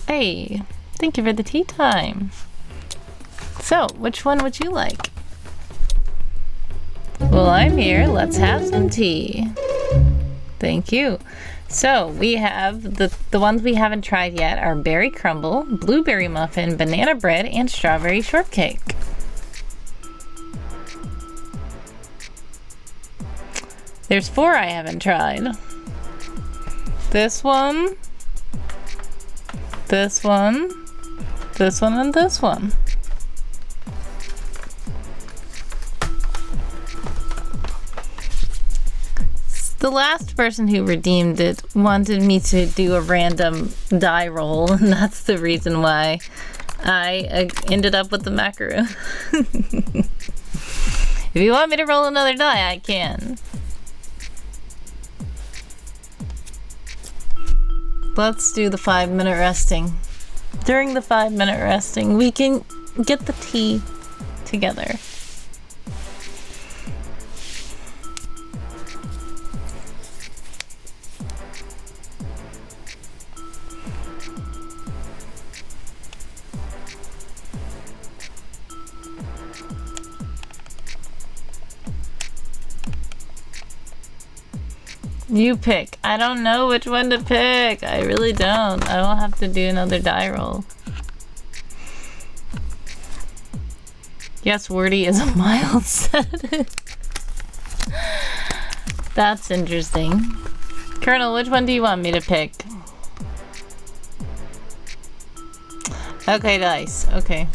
Hey, thank you for the tea time. So, which one would you like? Well, I'm here. Let's have some tea. Thank you. So we have the ones we haven't tried yet are berry crumble, blueberry muffin, banana bread, and strawberry shortcake. There's 4 I haven't tried. This one, this one, this one, and this one. The last person who redeemed it wanted me to do a random die roll, and that's the reason why I ended up with the macaroon. If you want me to roll another die, I can. Let's do the 5-minute resting. During the 5-minute resting, we can get the tea together. You pick. I don't know which one to pick. I really don't. I will have to do another die roll. Yes, wordy is a mild sedative. That's interesting. Colonel, which one do you want me to pick? Okay, dice. Okay.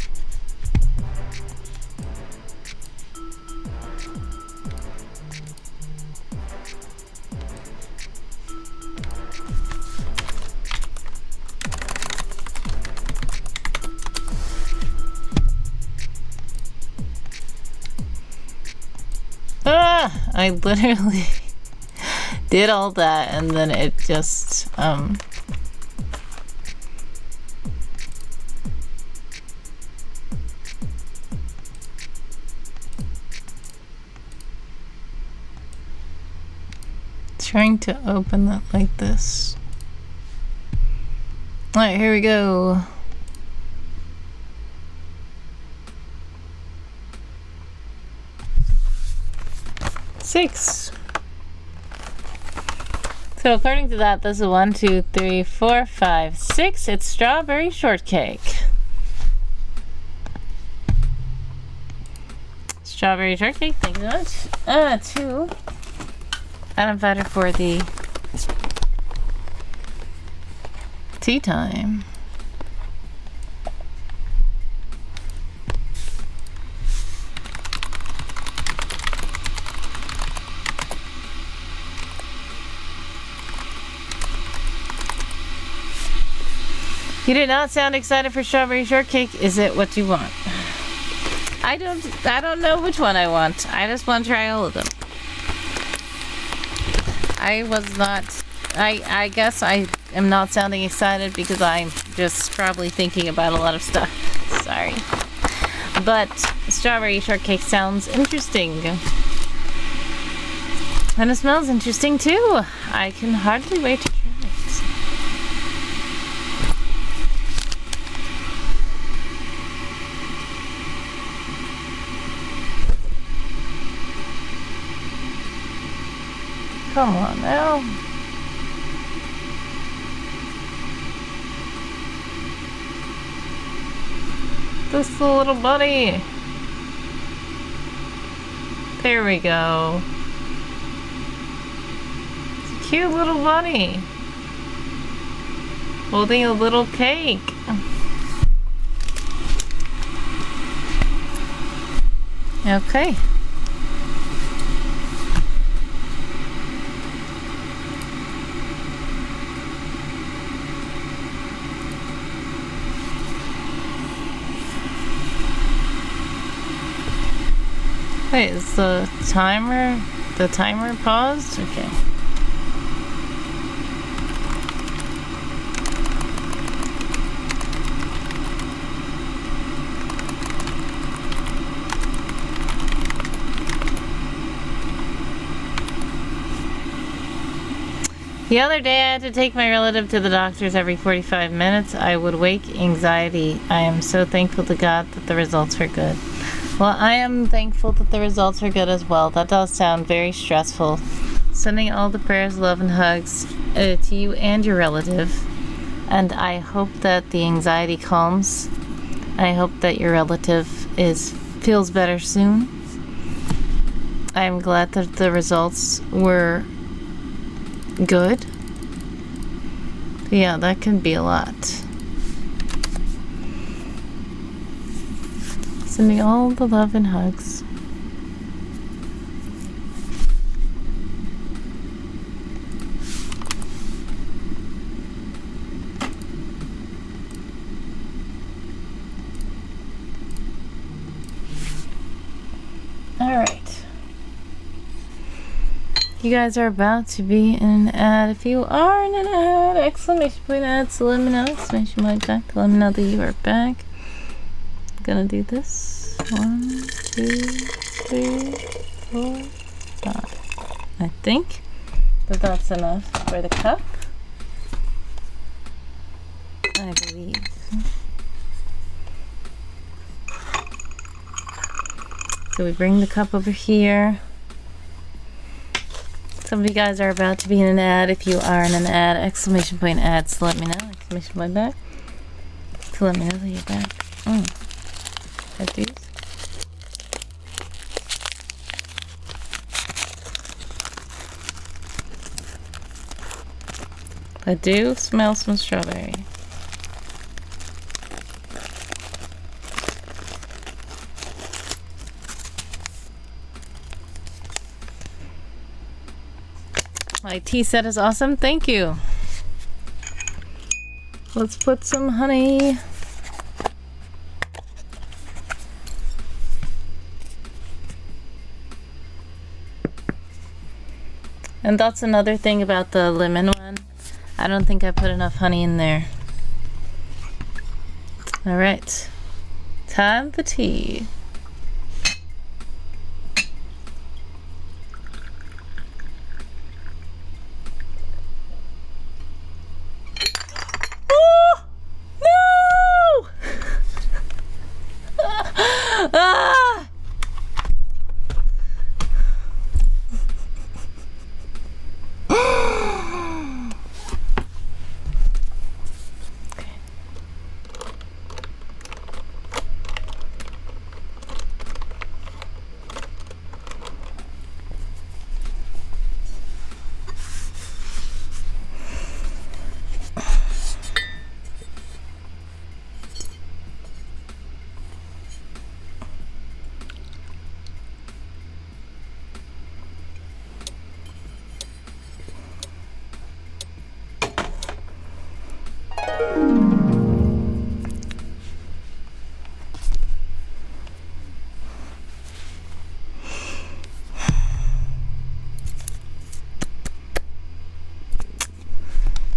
I literally did all that and then it just trying to open it like this. Alright, here we go. Six. So according to that, this is 1, 2, 3, 4, 5, 6. It's strawberry shortcake. Strawberry shortcake, thank you so much. 2. Adam Fighter for the tea time. You did not sound excited for strawberry shortcake. Is it what you want? I don't know which one I want. I just want to try all of them. I guess I am not sounding excited because I'm just probably thinking about a lot of stuff. Sorry. But strawberry shortcake sounds interesting. And it smells interesting too. I can hardly wait to try it. Come on now. This little buddy. There we go. It's a cute little bunny. Holding a little cake. Okay. Wait, is the timer paused? Okay. The other day I had to take my relative to the doctors every 45 minutes. I would wake anxiety. I am so thankful to God that the results were good. Well, I am thankful that the results are good as well. That does sound very stressful. Sending all the prayers, love, and hugs to you and your relative. And I hope that the anxiety calms. I hope that your relative feels better soon. I am glad that the results were good. But yeah, that can be a lot. Sending all the love and hugs. Alright. You guys are about to be in an ad. If you are in an ad, exclamation point ad, so let me know. Exclamation point back to let me know that you are back. Gonna do this. 1, 2, 3, 4, 5. I think that that's enough for the cup. I believe. So we bring the cup over here. Some of you guys are about to be in an ad. If you are in an ad, exclamation point ad, so let me know. Exclamation point back to let me know that you're back. That these. I do smell some strawberry. My tea set is awesome. Thank you. Let's put some honey. And that's another thing about the lemon one. I don't think I put enough honey in there. All right, time for tea. Oh, no! Ah!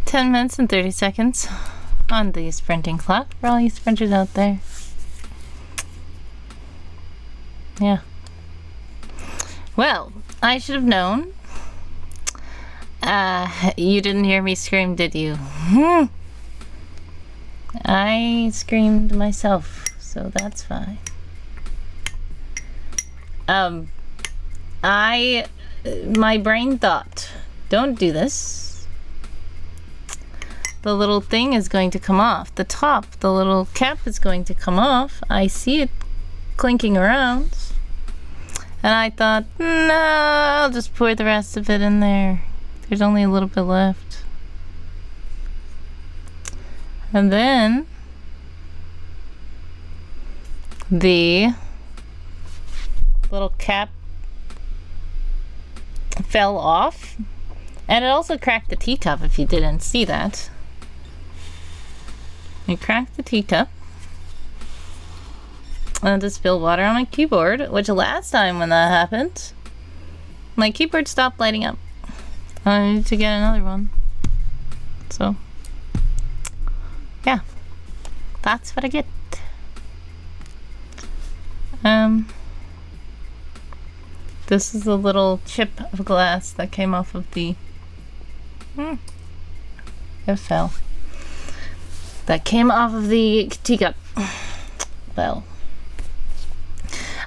Ten minutes and 30 seconds on the sprinting clock for all you sprinters out there. Yeah. Well, I should have known. You didn't hear me scream, did you? I screamed myself, so that's fine. My brain thought, don't do this. The little thing is going to come off. The top, the little cap is going to come off. I see it clinking around. And I thought, no, I'll just pour the rest of it in there. There's only a little bit left. And then the little cap fell off. And it also cracked the teacup, if you didn't see that. It cracked the teacup. And to spill water on my keyboard, which last time when that happened, my keyboard stopped lighting up. I need to get another one. So, yeah. That's what I get. This is a little chip of glass that came off of the... It fell. That came off of the teacup. Well,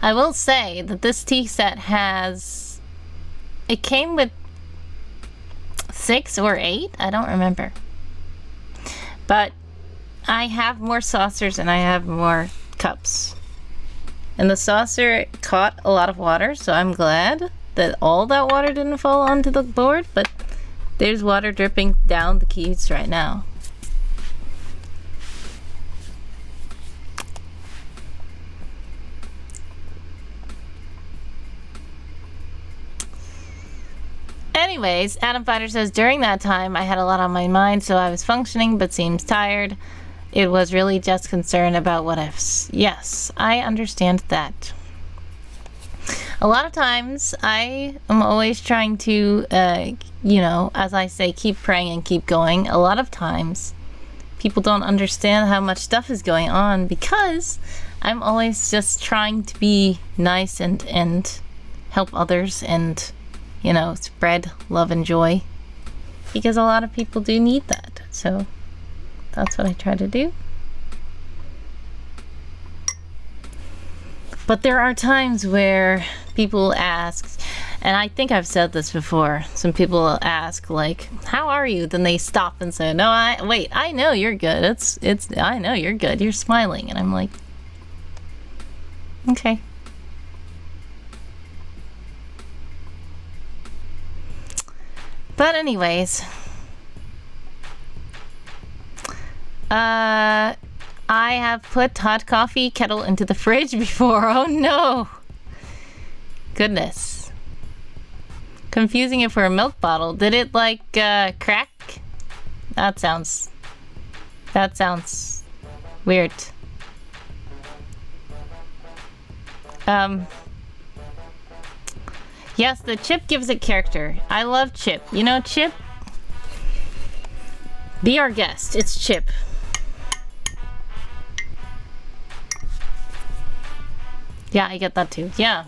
I will say that this tea set has... It came with 6 or 8? I don't remember. But I have more saucers and I have more cups. And the saucer caught a lot of water, so I'm glad that all that water didn't fall onto the board, but there's water dripping down the keys right now. Anyways, Adam Fighter says, during that time, I had a lot on my mind, so I was functioning, but seems tired. It was really just concern about what ifs. Yes, I understand that. A lot of times, I am always trying to, you know, as I say, keep praying and keep going. A lot of times, people don't understand how much stuff is going on because I'm always just trying to be nice and help others and, you know, spread love and joy. Because a lot of people do need that. So that's what I try to do. But there are times where people ask, and I think I've said this before, some people ask like, how are you? Then they stop and say, no, I know you're good. I know you're good. You're smiling. And I'm like, okay. But anyways, I have put hot coffee kettle into the fridge before. Oh no! Goodness. Confusing it for a milk bottle. Did it like crack? That sounds weird. Yes, the chip gives it character. I love Chip. You know, Chip? Be our guest. It's Chip. Yeah, I get that too. Yeah.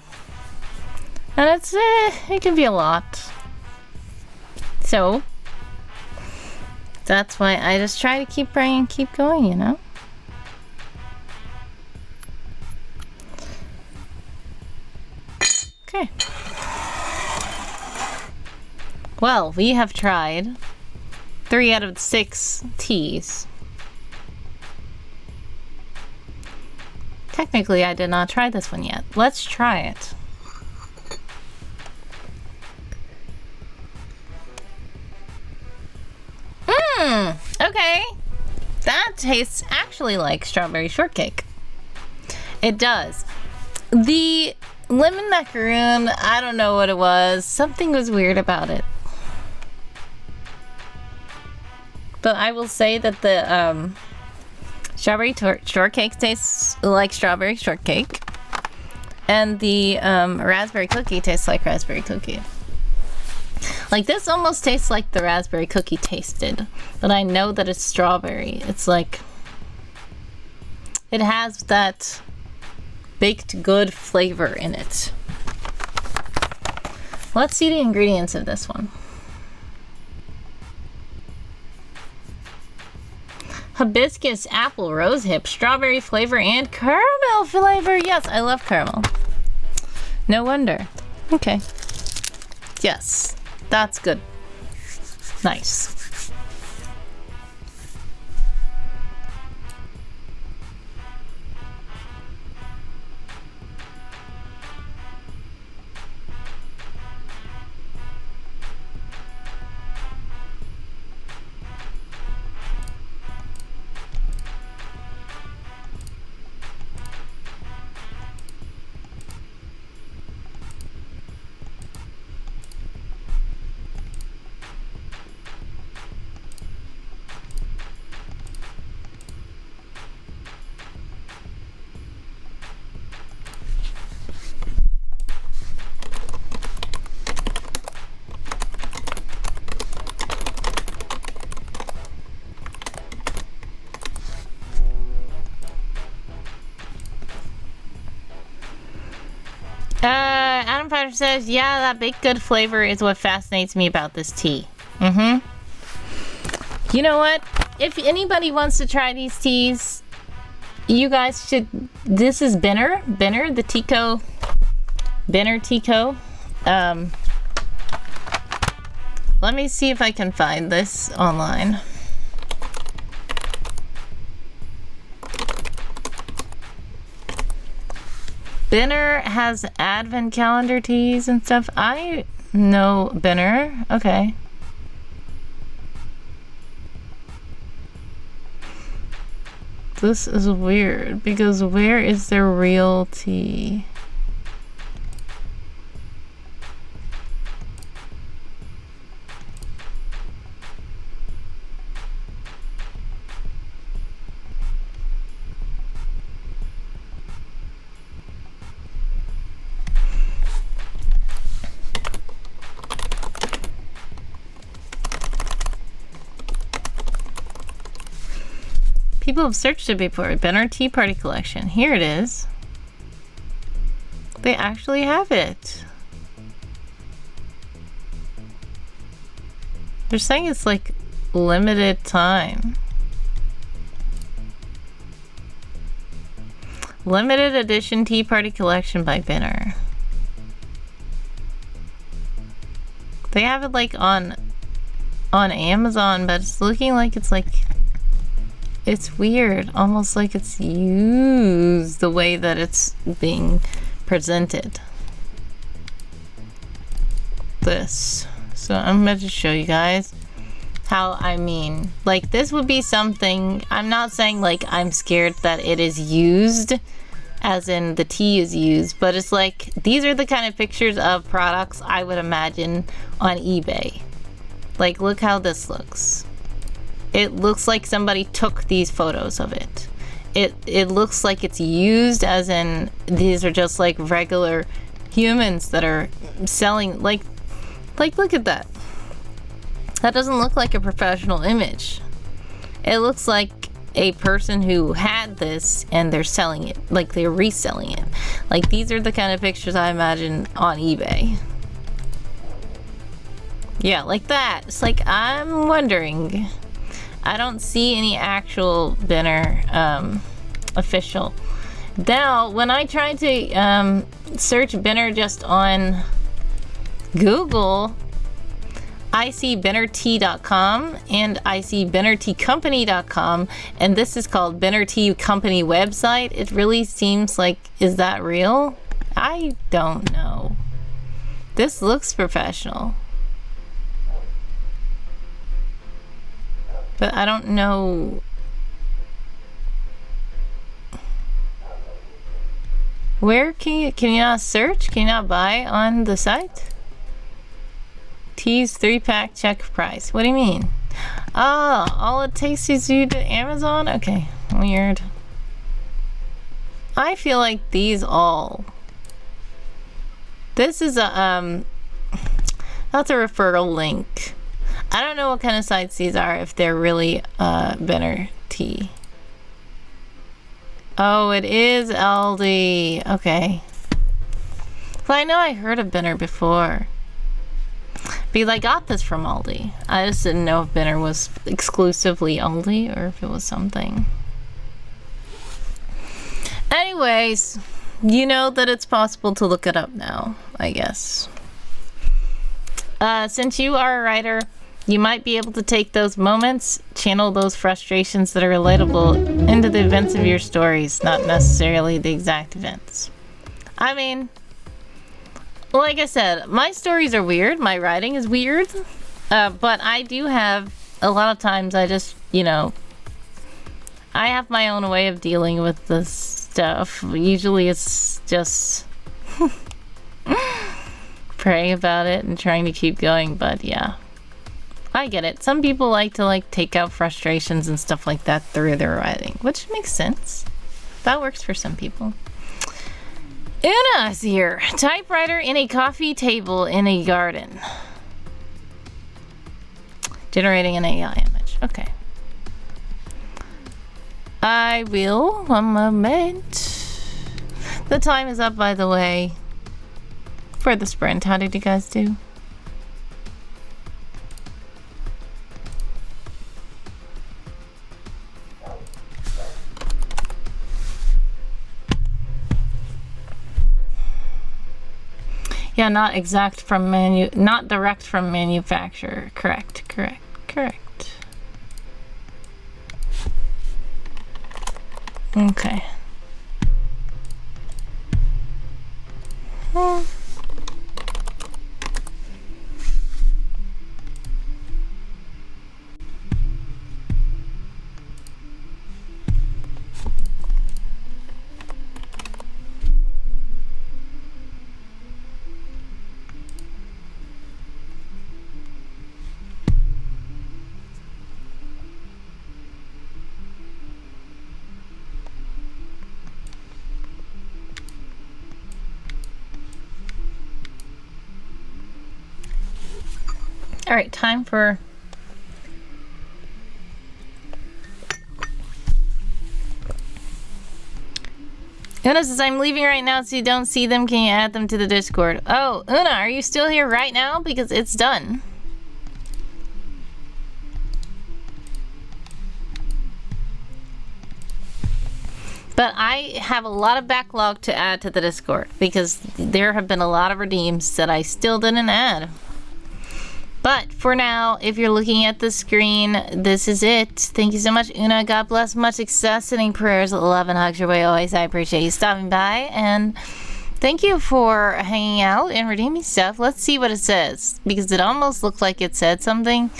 And it's, it can be a lot. So, that's why I just try to keep praying and keep going, you know? Okay. Well, we have tried 3 out of 6 teas. Technically, I did not try this one yet. Let's try it. Okay. That tastes actually like strawberry shortcake. It does. The lemon macaroon, I don't know what it was. Something was weird about it. But I will say that the strawberry shortcake tastes like strawberry shortcake. And the raspberry cookie tastes like raspberry cookie. Like, this almost tastes like the raspberry cookie tasted. But I know that it's strawberry. It's like, it has that baked good flavor in it. Let's see the ingredients of this one. Hibiscus, apple, rosehip, strawberry flavor, and caramel flavor. Yes, I love caramel. No wonder. Okay. Yes, that's good. Nice. Adam Fighter says, yeah, that baked good flavor is what fascinates me about this tea. You know what? If anybody wants to try these teas, you guys should. This is Binner, the Tico, Binner Tico. Let me see if I can find this online. Binner has advent calendar teas and stuff. I know Binner. Okay. This is weird because where is their real tea? People have searched it before. Binner Tea Party Collection. Here it is. They actually have it. They're saying it's like limited time. Limited edition Tea Party Collection by Binner. They have it like on Amazon, but it's looking like it's like, it's weird, almost like it's used the way that it's being presented. This. So I'm going to show you guys how, I mean, like this would be something, I'm not saying like I'm scared that it is used, as in the tea is used, but it's like, these are the kind of pictures of products I would imagine on eBay. Like, look how this looks. It looks like somebody took these photos of it. It looks like it's used, as in these are just like regular humans that are selling, like look at that. That doesn't look like a professional image. It looks like a person who had this and they're selling it, like they're reselling it. Like these are the kind of pictures I imagine on eBay. Yeah, like that. It's like, I'm wondering. I don't see any actual Binner official. Now, when I tried to search Binner just on Google, I see BinnerT.com and I see BinnerTCompany.com, and this is called Binner Tea Company website. It really seems like, is that real? I don't know. This looks professional. But I don't know. Where can you not search? Can you not buy on the site? Teas 3-pack check price. What do you mean? Oh, all it takes is you to Amazon? Okay, weird. I feel like these all. This is a that's a referral link. I don't know what kind of sites these are, if they're really Binner tea. Oh, it is Aldi. Okay. Well, I know I heard of Binner before. Because I got this from Aldi. I just didn't know if Binner was exclusively Aldi or if it was something. Anyways, you know that it's possible to look it up now, I guess. Since you are a writer, you might be able to take those moments, channel those frustrations that are relatable into the events of your stories, not necessarily the exact events. I mean, like I said, my stories are weird, my writing is weird, but I do have, a lot of times I just, you know, I have my own way of dealing with this stuff. Usually it's just praying about it and trying to keep going, but yeah. I get it. Some people like to take out frustrations and stuff like that through their writing, which makes sense. That works for some people. Una's here. Typewriter in a coffee table in a garden. Generating an AI image. Okay. I will. One moment. The time is up, by the way, for the sprint. How did you guys do? Yeah, not direct from manufacturer. Correct. Okay. All right, time for Una says, I'm leaving right now so you don't see them. Can you add them to the Discord? Oh, Una, are you still here right now? Because it's done. But I have a lot of backlog to add to the Discord because there have been a lot of redeems that I still didn't add. But for now, if you're looking at the screen, this is it. Thank you so much, Una. God bless. Much success. Sending prayers, love, and hugs your way always. I appreciate you stopping by. And thank you for hanging out and redeeming stuff. Let's see what it says. Because it almost looked like it said something.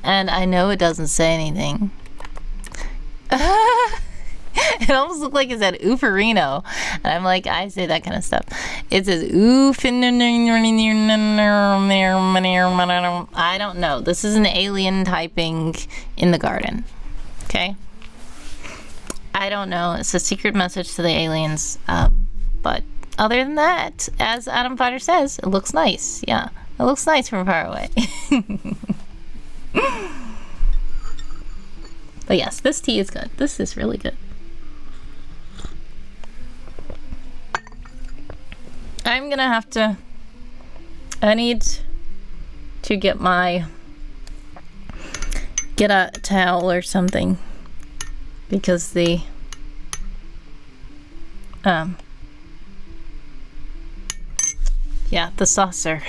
And I know it doesn't say anything. It almost looked like it said Oofarino. And I'm like, I say that kind of stuff. It says oof. I don't know. This is an alien typing in the garden. Okay? I don't know. It's a secret message to the aliens. But other than that, as Adam Fighter says, it looks nice. Yeah, it looks nice from far away. But yes, this tea is good. This is really good. I'm gonna have to... I need to get a towel or something, because the yeah, the saucer.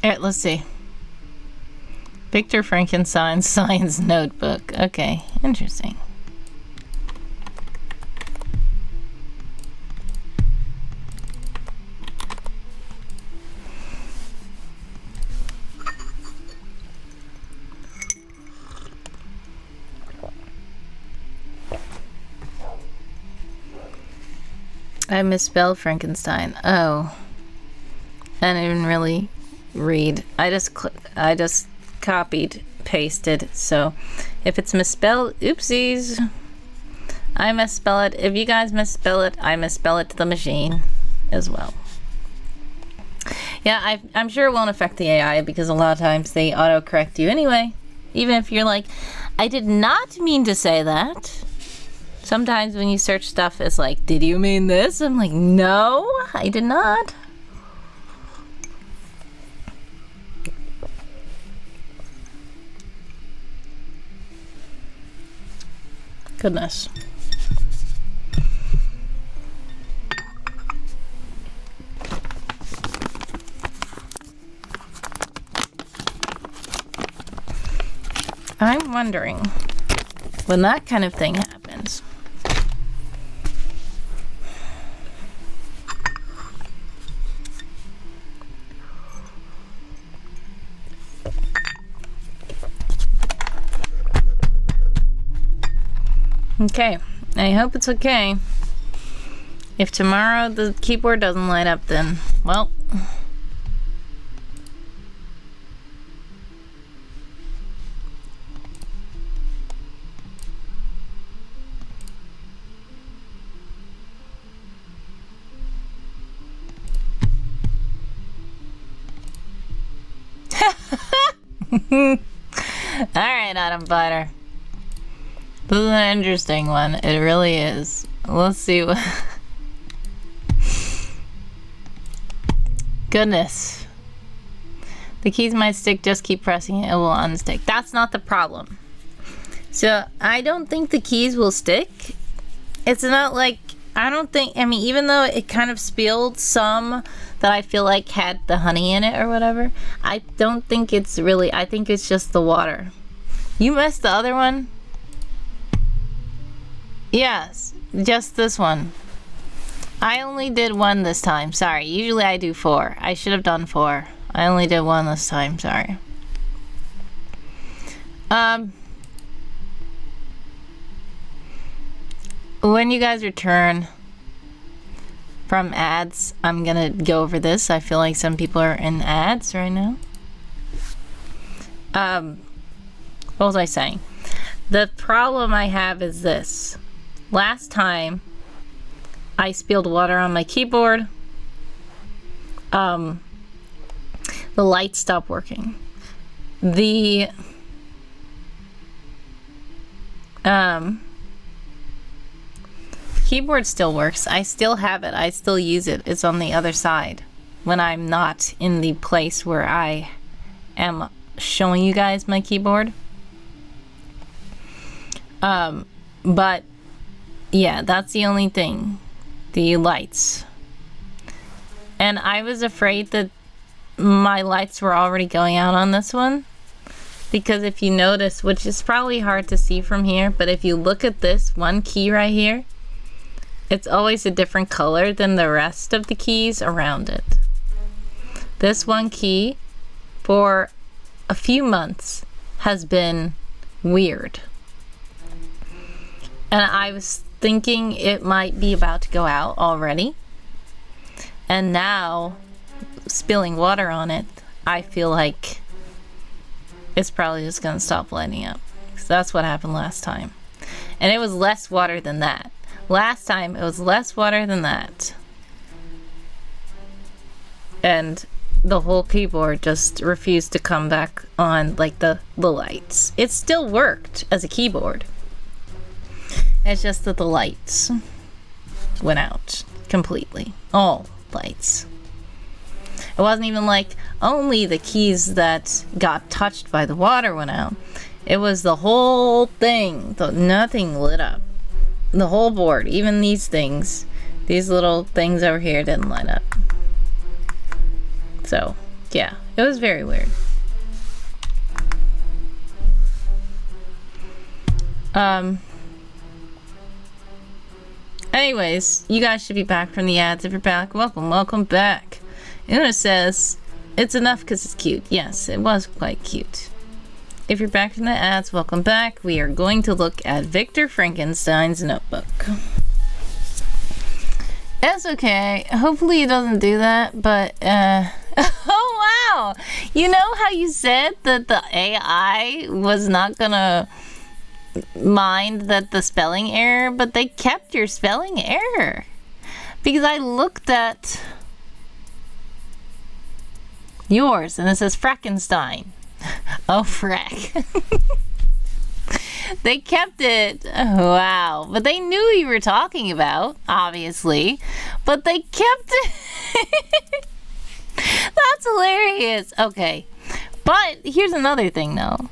Alright, let's see. Victor Frankenstein's science notebook. Okay, interesting. I misspelled Frankenstein. Oh. I didn't even really read. I just copied, pasted. So if it's misspelled, oopsies. I misspell it. If you guys misspell it, I misspell it to the machine as well. Yeah, I'm sure it won't affect the AI, because a lot of times they autocorrect you anyway. Even if you're like, I did not mean to say that. Sometimes when you search stuff, it's like, did you mean this? I'm like, no, I did not. Goodness. I'm wondering when that kind of thing happens. Okay, I hope it's okay. If tomorrow the keyboard doesn't light up, then, well. Alright, Adam Fighter. This is an interesting one. It really is. Let's see what... Goodness. The keys might stick, just keep pressing it, it will unstick. That's not the problem. So, I don't think the keys will stick. It's not like... I don't think... I mean, even though it kind of spilled some that I feel like had the honey in it or whatever, I don't think it's really... I think it's just the water. You missed the other one? Yes, just this one. I only did one this time. Sorry. Usually I do 4. I should have done 4. I only did 1 this time. Sorry. When you guys return from ads, I'm gonna go over this. I feel like some people are in ads right now. What was I saying? The problem I have is this. Last time I spilled water on my keyboard, the light stopped working. The keyboard still works. I still have it. I still use it. It's on the other side when I'm not in the place where I am showing you guys my keyboard. But yeah, that's the only thing. The lights. And I was afraid that my lights were already going out on this one. Because if you notice, which is probably hard to see from here, but if you look at this one key right here, it's always a different color than the rest of the keys around it. This one key for a few months has been weird. And I was thinking it might be about to go out already. And now, spilling water on it, I feel like it's probably just gonna stop lighting up. So that's what happened last time. And it was less water than that. Last time it was less water than that. And the whole keyboard just refused to come back on, like the lights. It still worked as a keyboard. It's just that the lights went out completely. All lights. It wasn't even like only the keys that got touched by the water went out. It was the whole thing. Nothing lit up. The whole board, even these things, these little things over here didn't light up. So, yeah, it was very weird. Anyways, you guys should be back from the ads. If you're back, welcome back. Una says, it's enough because it's cute. Yes, it was quite cute. If you're back from the ads, welcome back. We are going to look at Victor Frankenstein's notebook. That's okay. Hopefully it doesn't do that, but, oh wow! You know how you said that the AI was not gonna mind that the spelling error, but they kept your spelling error. Because I looked at yours and it says Frankenstein. Oh, frack. They kept it. Oh, wow. But they knew you were talking about, obviously. But they kept it. That's hilarious. Okay. But here's another thing, though.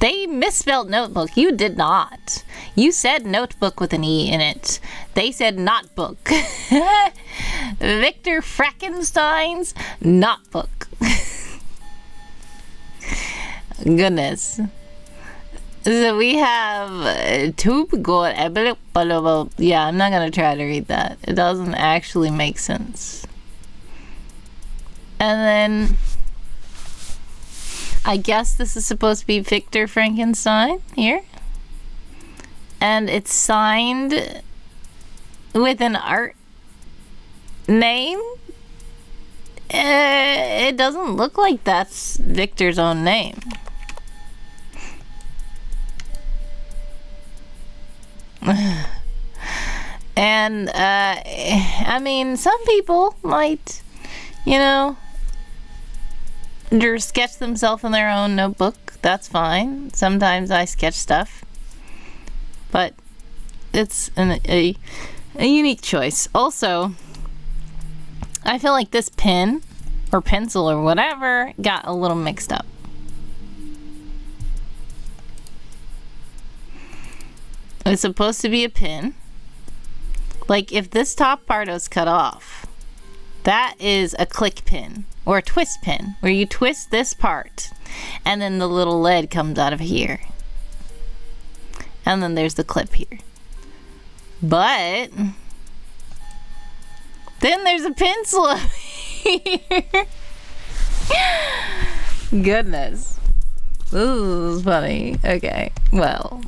They misspelled notebook. You did not. You said notebook with an E in it. They said not book. Victor Frankenstein's not book. Goodness. So we have tube gold. Yeah, I'm not gonna try to read that. It doesn't actually make sense. And then I guess this is supposed to be Victor Frankenstein here. And it's signed with an art name. It doesn't look like that's Victor's own name. And I mean, some people might, you know, just sketch themselves in their own notebook. That's fine. Sometimes I sketch stuff, but it's a unique choice. Also, I feel like this pen or pencil or whatever got a little mixed up. It's supposed to be a pin. Like if this top part was cut off, that is a click pin or a twist pin where you twist this part and then the little lead comes out of here. And then there's the clip here. But then there's a pencil up here. Goodness. This is funny. Okay, well.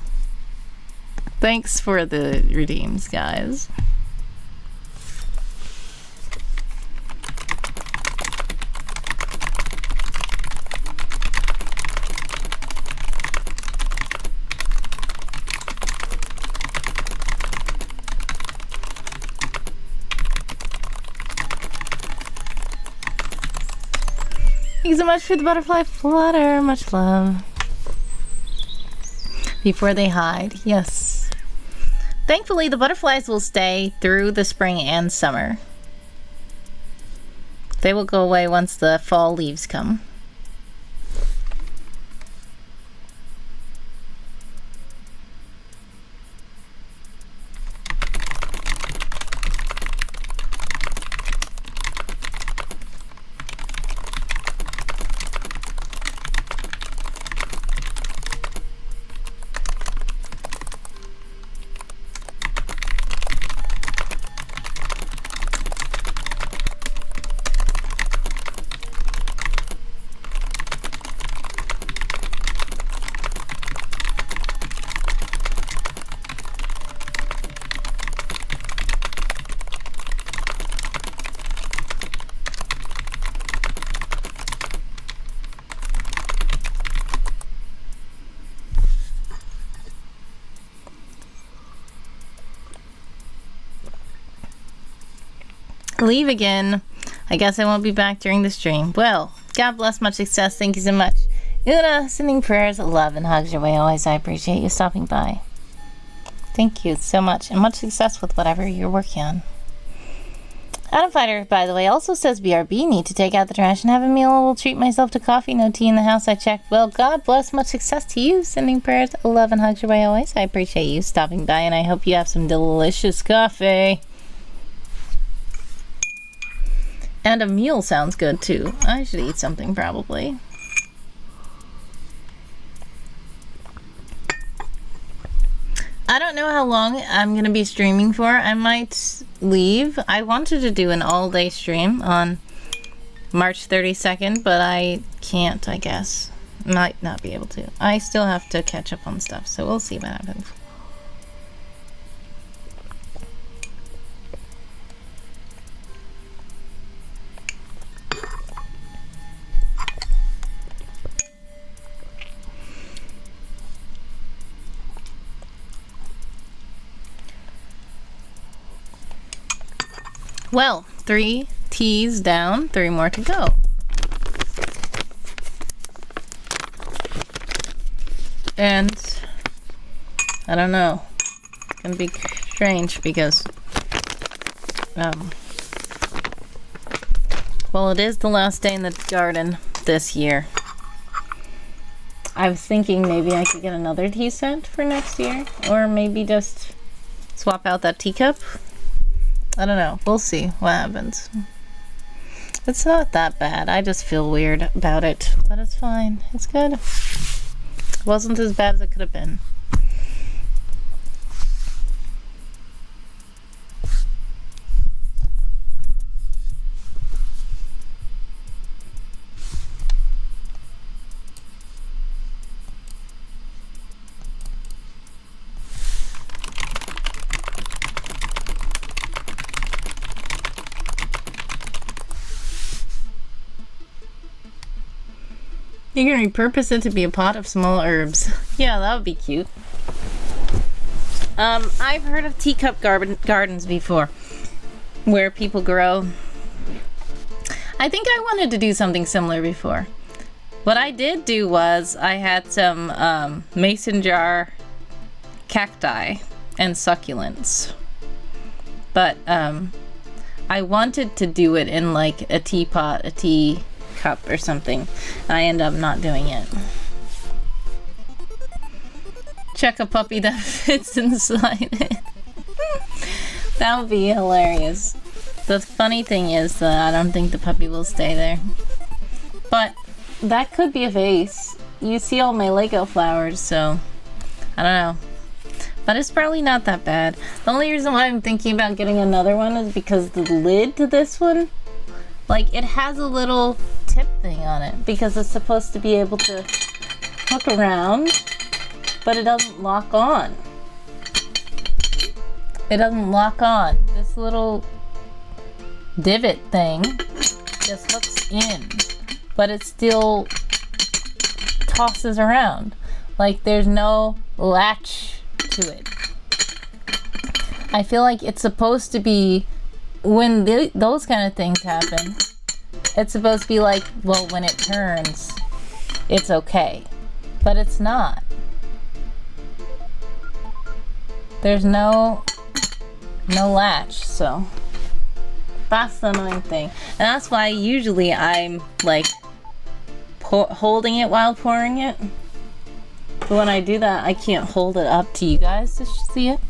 Thanks for the redeems, guys. Thanks so much for the butterfly flutter. Much love. Before they hide. Yes. Thankfully, the butterflies will stay through the spring and summer. They will go away once the fall leaves come. leave again. I guess I won't be back during the stream. Well, God bless, much success. Thank you so much. Una, sending prayers, love, and hugs your way always. I appreciate you stopping by. Thank you so much, and much success with whatever you're working on. Adam Fighter, by the way, also says BRB, need to take out the trash and have a meal. I will treat myself to coffee. No tea in the house, I checked. Well, God bless, much success to you. Sending prayers, love, and hugs your way always. I appreciate you stopping by, and I hope you have some delicious coffee. And a meal sounds good, too. I should eat something, probably. I don't know how long I'm going to be streaming for. I might leave. I wanted to do an all-day stream on March 32nd, but I can't, I guess. Might not be able to. I still have to catch up on stuff, so we'll see what happens. Well, 3 teas down, 3 more to go. And I don't know. It's gonna be strange because well, it is the last day in the garden this year. I was thinking maybe I could get another tea set for next year, or maybe just swap out that teacup. I don't know. We'll see what happens. It's not that bad. I just feel weird about it. But it's fine. It's good. It wasn't as bad as it could have been. You can repurpose it to be a pot of small herbs. Yeah, that would be cute. I've heard of teacup gardens before, where people grow. I think I wanted to do something similar before. What I did do was I had some mason jar cacti and succulents, but I wanted to do it in like a teapot, a tea cup or something. I end up not doing it. Check a puppy that fits inside it. That would be hilarious. The funny thing is that I don't think the puppy will stay there. But that could be a vase. You see all my Lego flowers, so I don't know. But it's probably not that bad. The only reason why I'm thinking about getting another one is because the lid to this one, like, it has a little tip thing on it because it's supposed to be able to hook around, but it doesn't lock on. It doesn't lock on. This little divot thing just hooks in, but it still tosses around. Like, there's no latch to it. I feel like it's supposed to be, when those kind of things happen, it's supposed to be like, well, when it turns, it's okay. But it's not. There's no latch, so that's the annoying thing. And that's why usually I'm like holding it while pouring it. But when I do that, I can't hold it up to you guys to see it.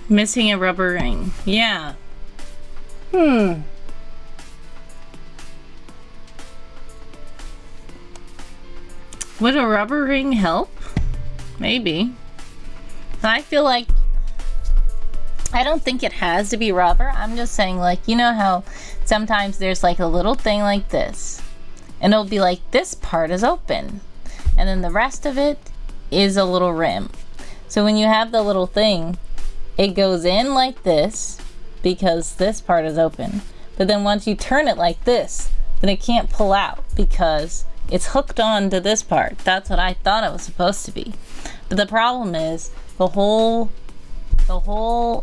Missing a rubber ring. Yeah. Would a rubber ring help? Maybe. I feel like I don't think it has to be rubber. I'm just saying, like, you know how sometimes there's like a little thing like this, and it'll be like this part is open, and then the rest of it is a little rim. So when you have the little thing, it goes in like this because this part is open. But then once you turn it like this, then it can't pull out because it's hooked on to this part. That's what I thought it was supposed to be. But the problem is the whole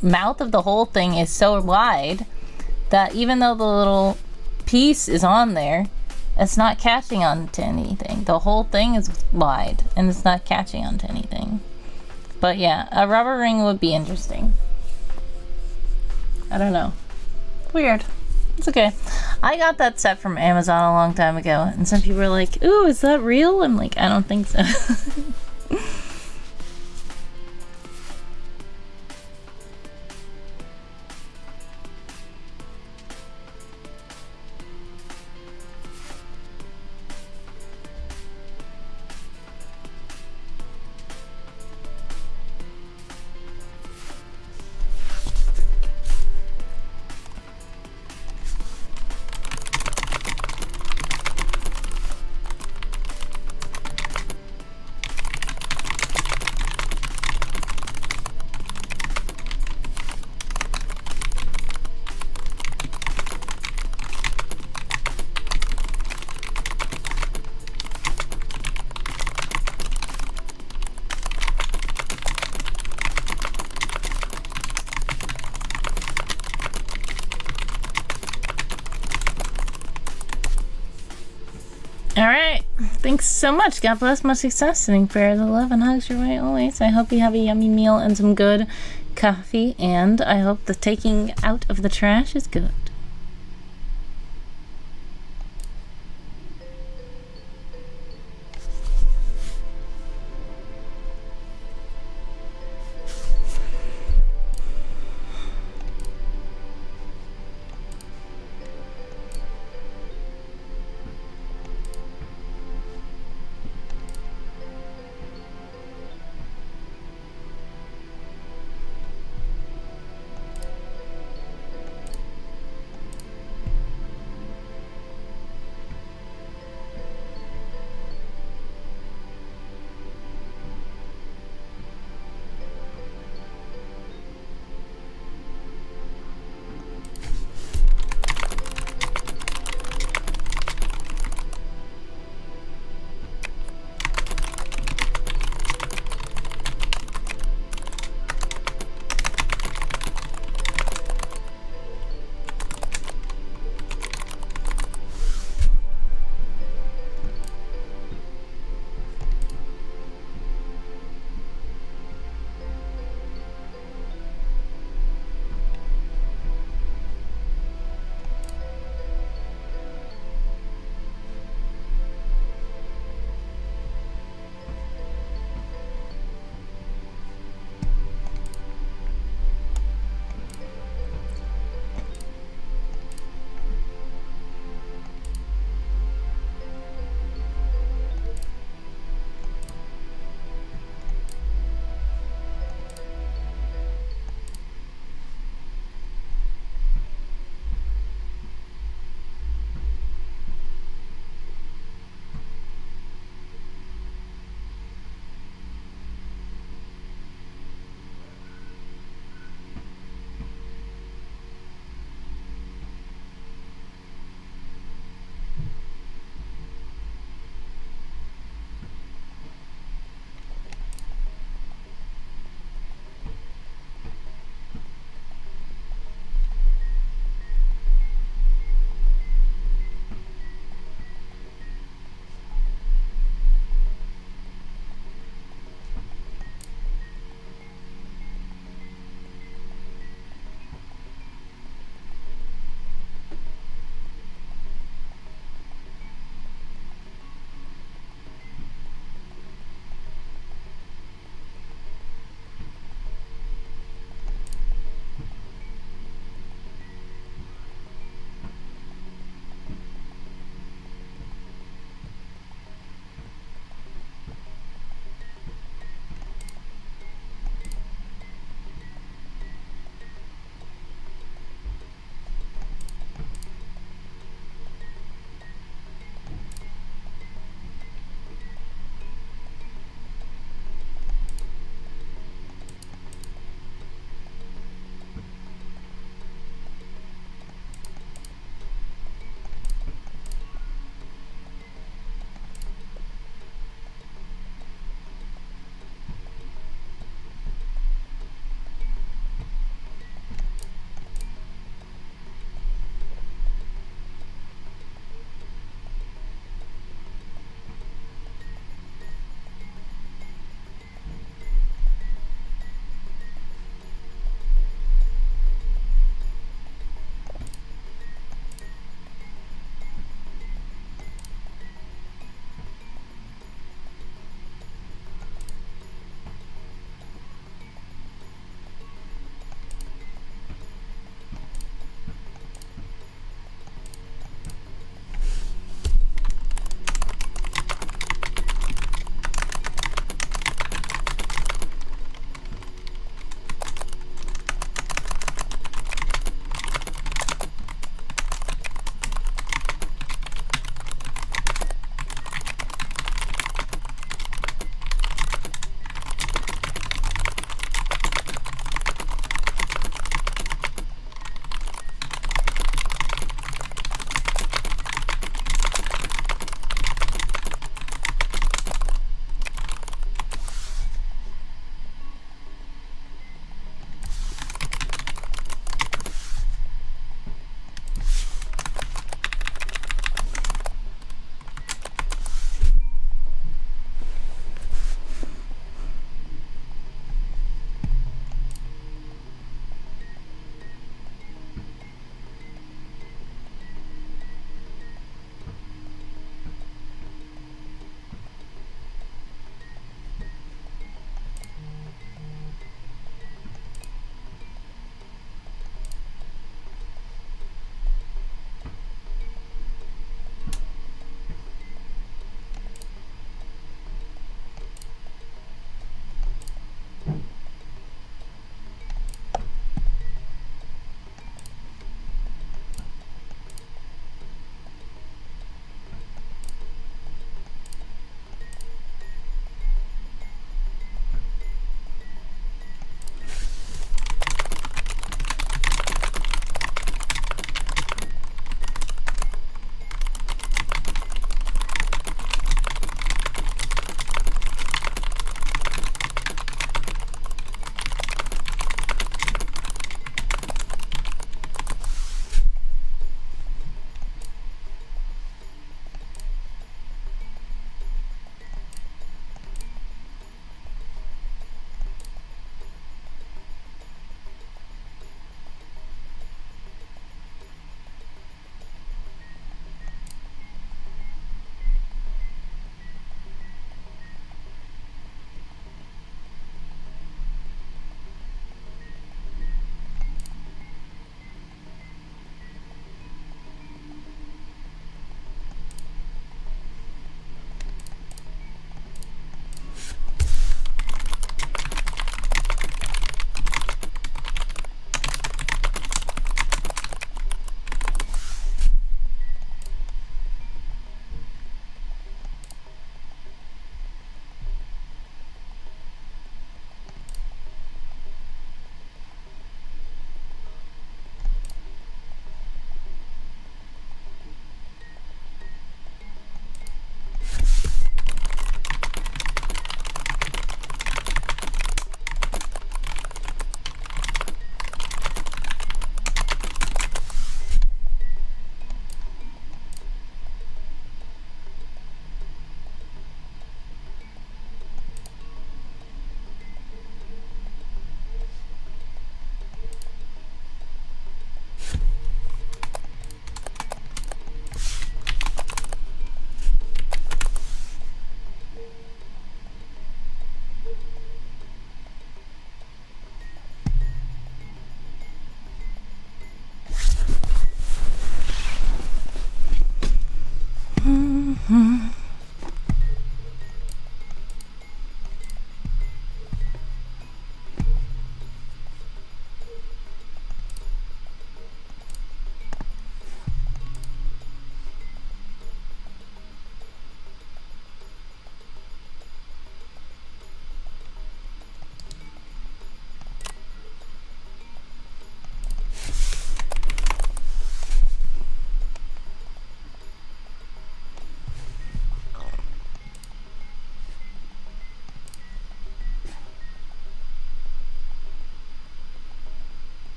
mouth of the whole thing is so wide that even though the little piece is on there, it's not catching on to anything. The whole thing is wide and it's not catching on to anything. But yeah, a rubber ring would be interesting. I don't know. Weird. It's okay. I got that set from Amazon a long time ago, and some people were like, ooh, is that real? I'm like, I don't think so. Alright, thanks so much. God bless, much success, sending prayers of love and hugs your way always. I hope you have a yummy meal and some good coffee, and I hope the taking out of the trash is good.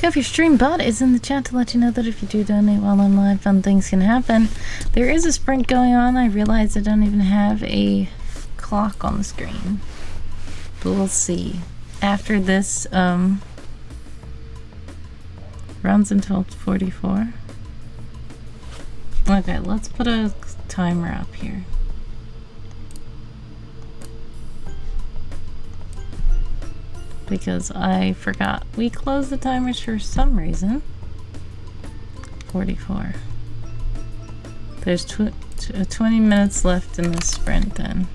If your stream bot is in the chat to let you know that if you do donate while I'm live, fun things can happen. There is a sprint going on. I realize I don't even have a clock on the screen. But we'll see. After this runs until 44. Okay, let's put a timer up here. Because I forgot. We closed the timers for some reason. 44. There's 20 minutes left in this sprint then.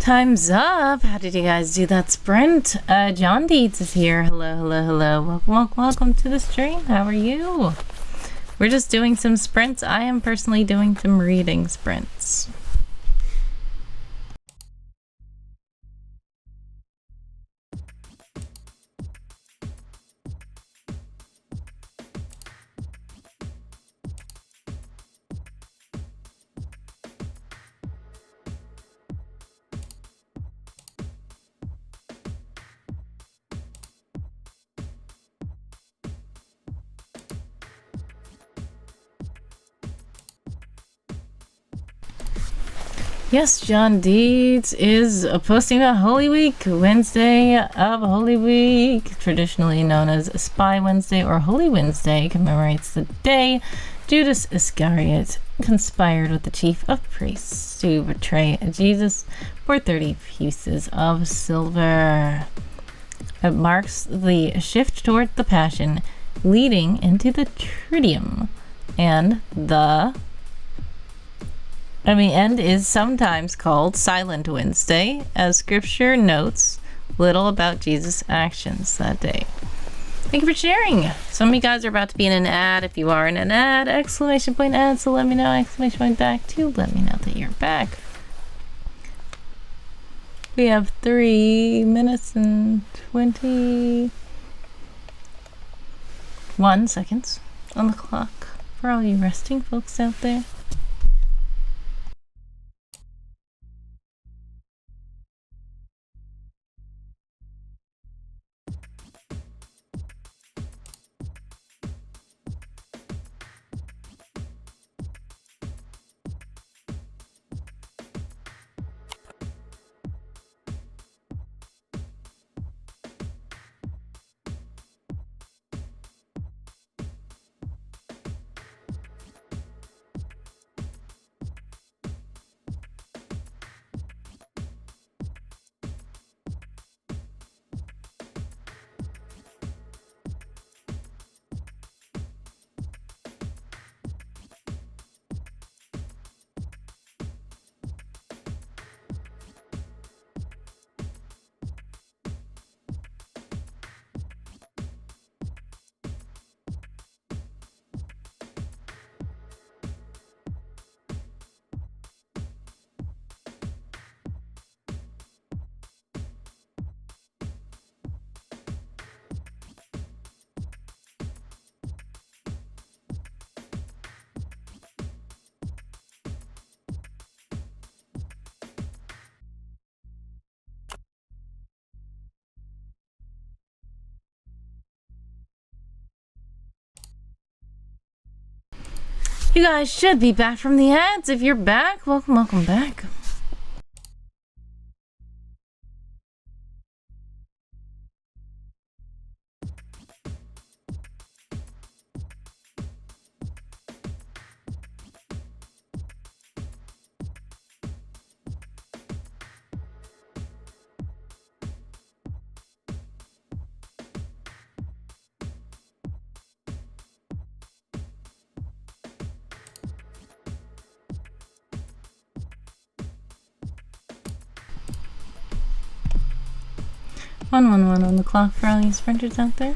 Time's up. How did you guys do that sprint? John Deeds is here. Hello, hello, hello. Welcome to the stream. How are you? We're just doing some sprints. I am personally doing some reading sprints. Yes, John Deeds is posting about Holy Week, Wednesday of Holy Week, traditionally known as Spy Wednesday or Holy Wednesday, commemorates the day Judas Iscariot conspired with the chief of priests to betray Jesus for 30 pieces of silver. It marks the shift toward the Passion, leading into the Triduum, and and is sometimes called Silent Wednesday, as scripture notes little about Jesus' actions that day. Thank you for sharing. Some of you guys are about to be in an ad. If you are in an ad, exclamation point ad, so let me know, exclamation point back to let me know that you're back. We have 3 minutes and 21 seconds on the clock for all you resting folks out there. You guys should be back from the ads. If you're back, welcome back. One on the clock for all you sprinters out there.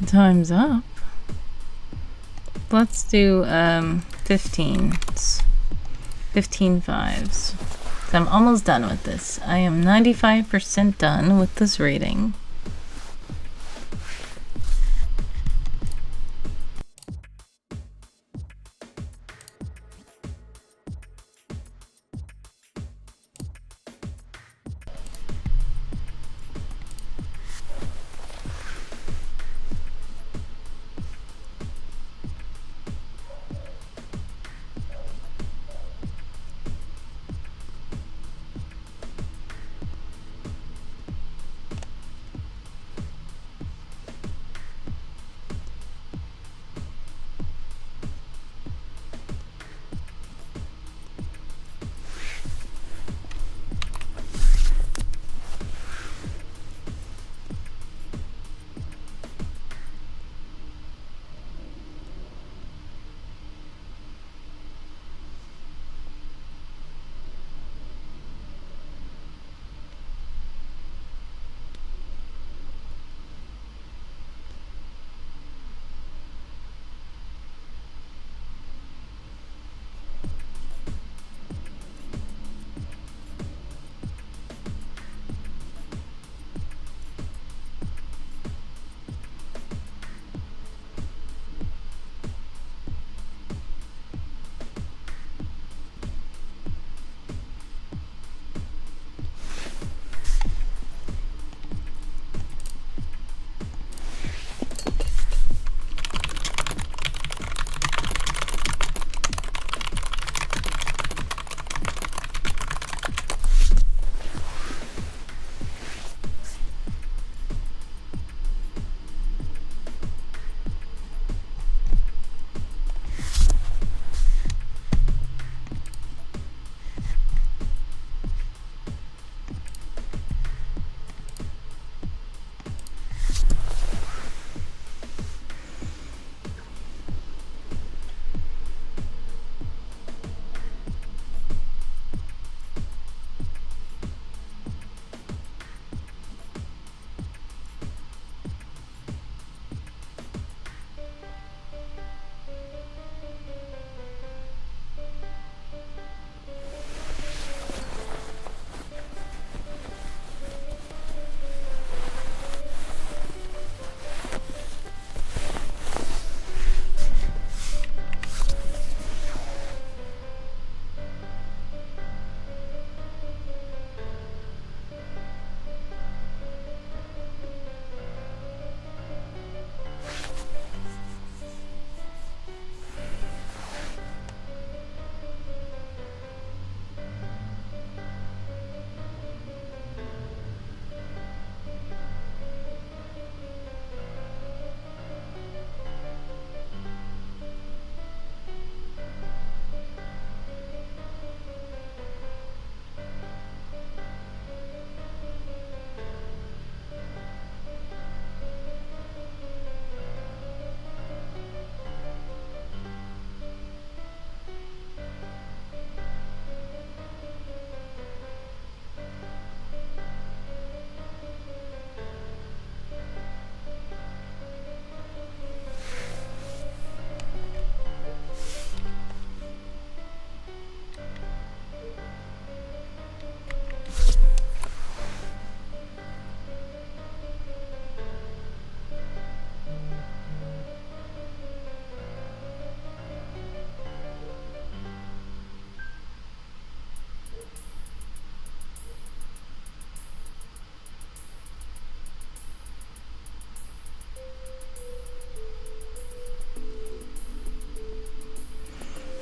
Time's up. Let's do 15s. 15 fives. So I'm almost done with this. I am 95% done with this reading.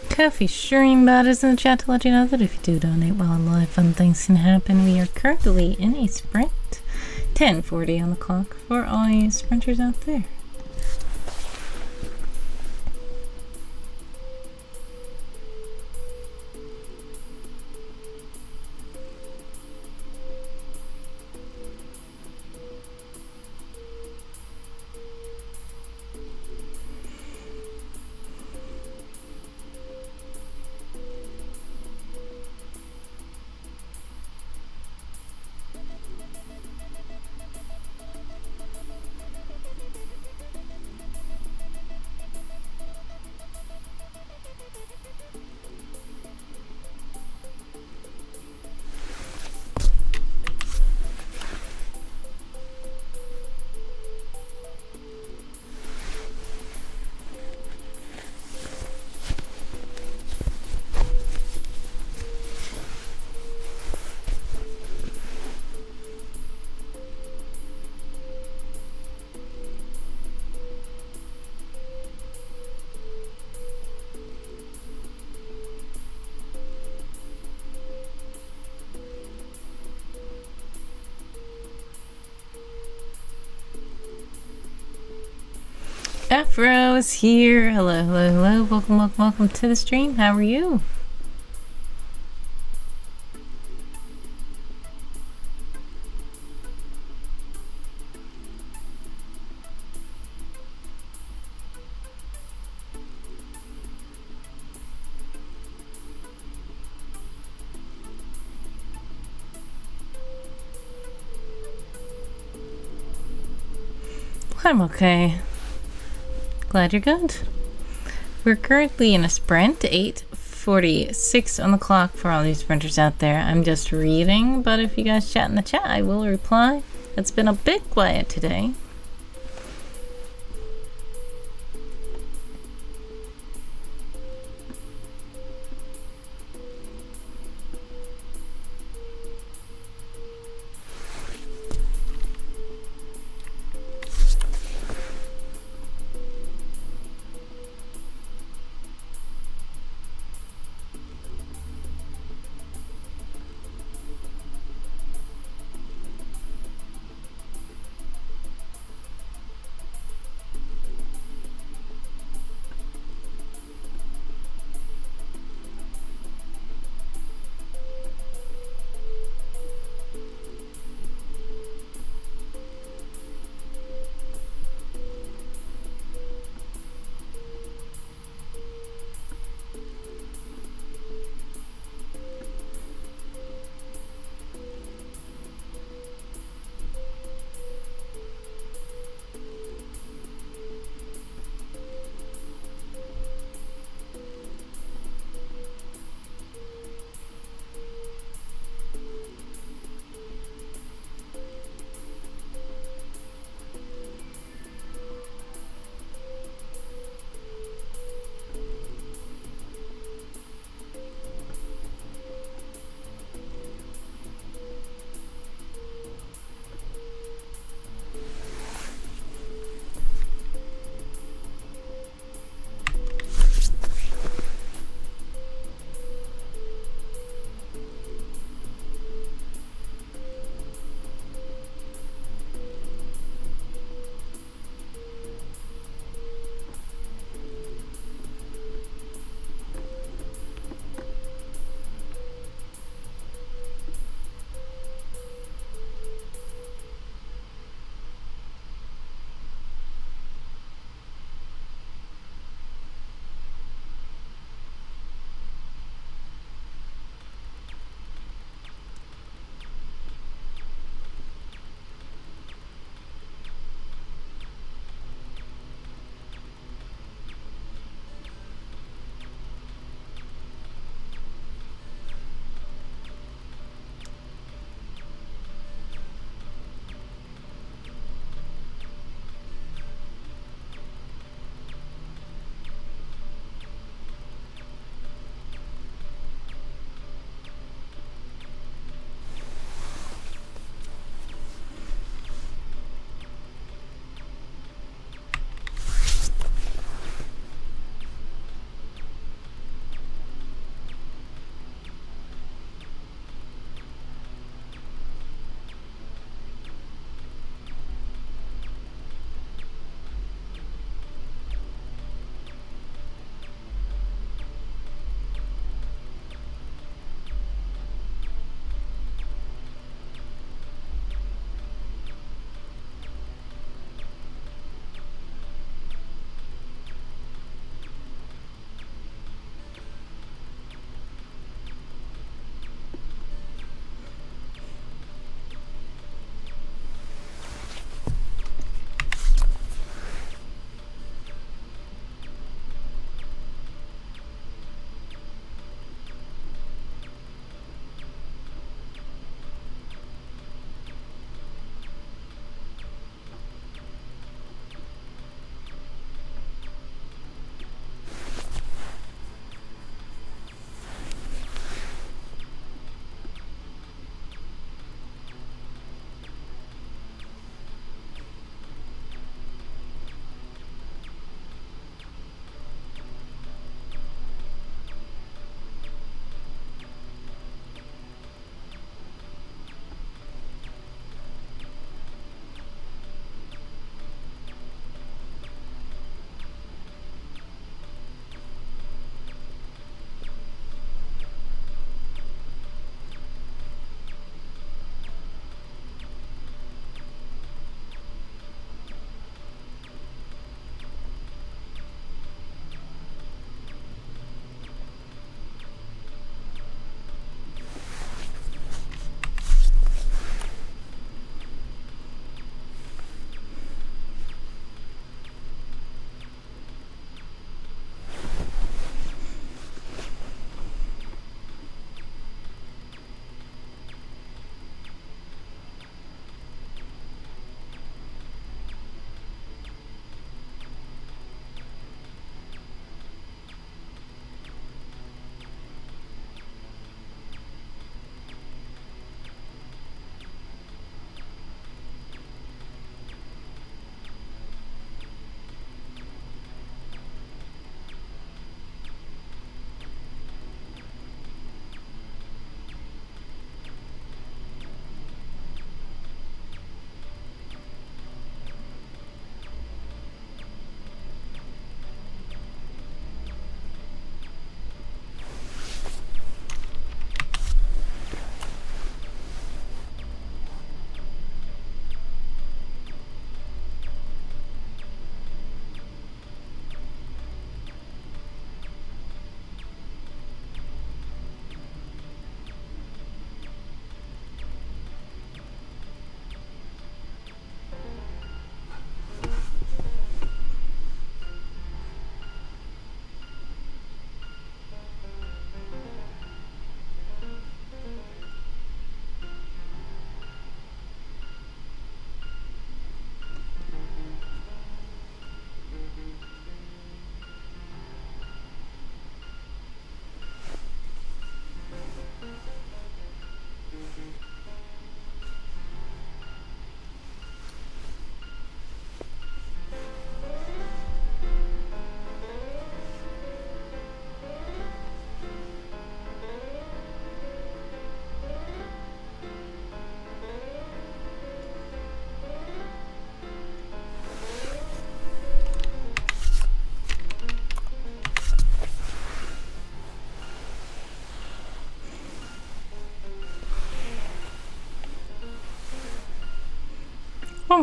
Kofi Shreembot is in the chat to let you know that if you do donate while I'm live, fun things can happen. We are currently in a sprint. 10:40 on the clock for all you sprinters out there. Afro is here. Hello, hello, hello. Welcome, welcome, welcome to the stream. How are you? I'm okay. Glad you're good. We're currently in a sprint, 8:46 on the clock for all these sprinters out there. I'm just reading, but if you guys chat in the chat, I will reply. It's been a bit quiet today.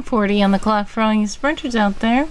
1:40 on the clock for all you sprinters out there.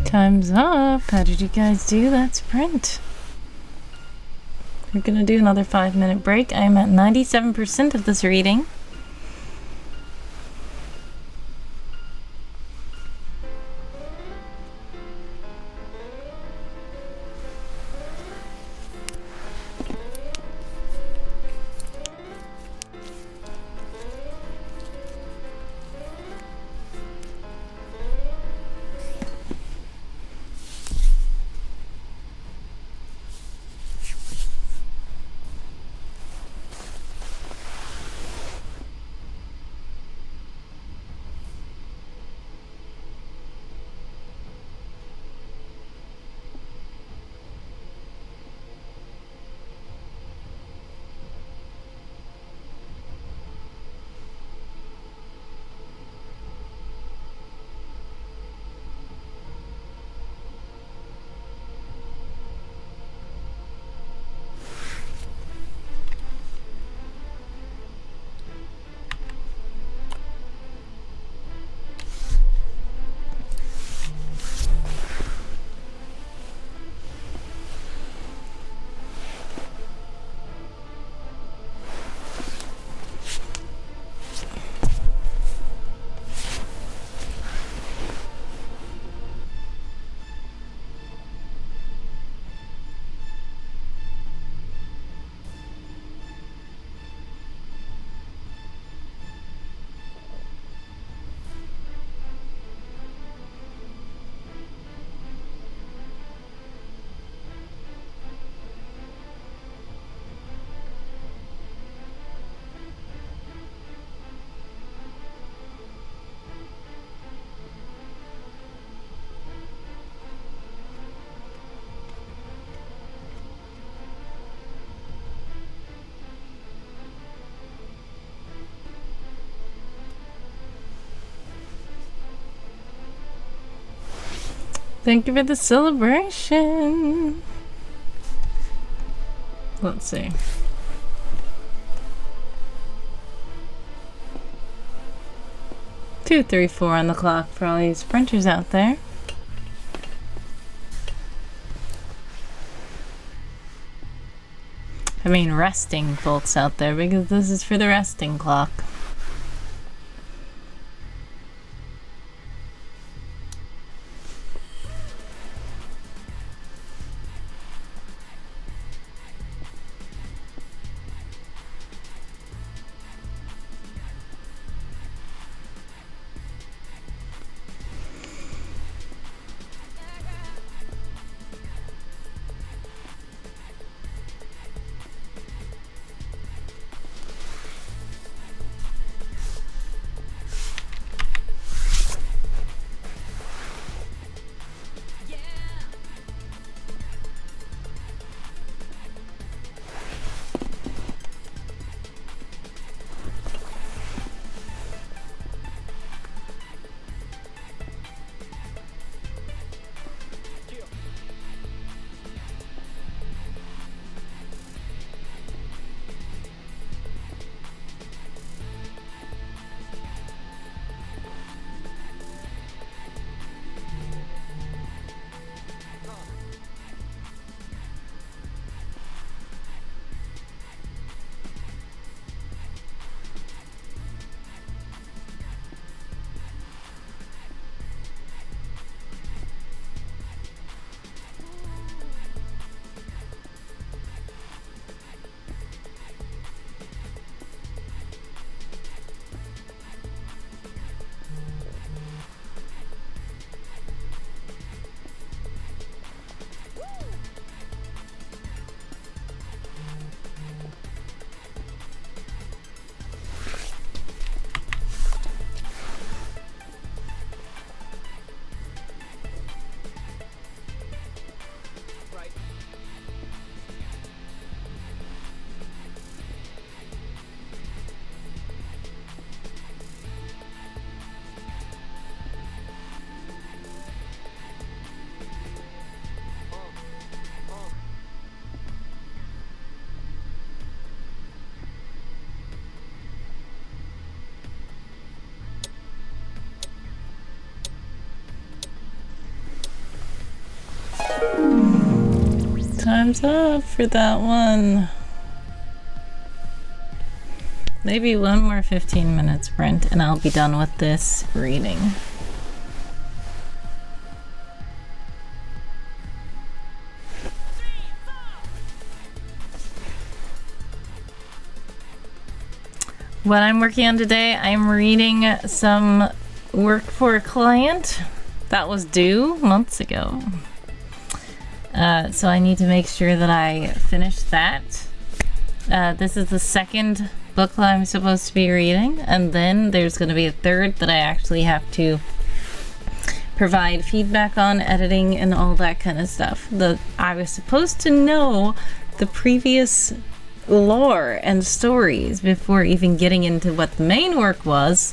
Time's up. How did you guys do that sprint? We're gonna do another 5-minute break. I'm at 97% of this reading. Thank you for the celebration. Let's see. Two, 3, 4 on the clock for all you sprinters out there. I mean resting folks out there, because this is for the resting clock. time's up for that one. Maybe one more 15-minute sprint and I'll be done with this reading. What I'm working on today, I'm reading some work for a client that was due months ago. So I need to make sure that I finish that. This is the second book that I'm supposed to be reading, and then there's going to be a third that I actually have to provide feedback on, editing, and all that kind of stuff. I was supposed to know the previous lore and stories before even getting into what the main work was,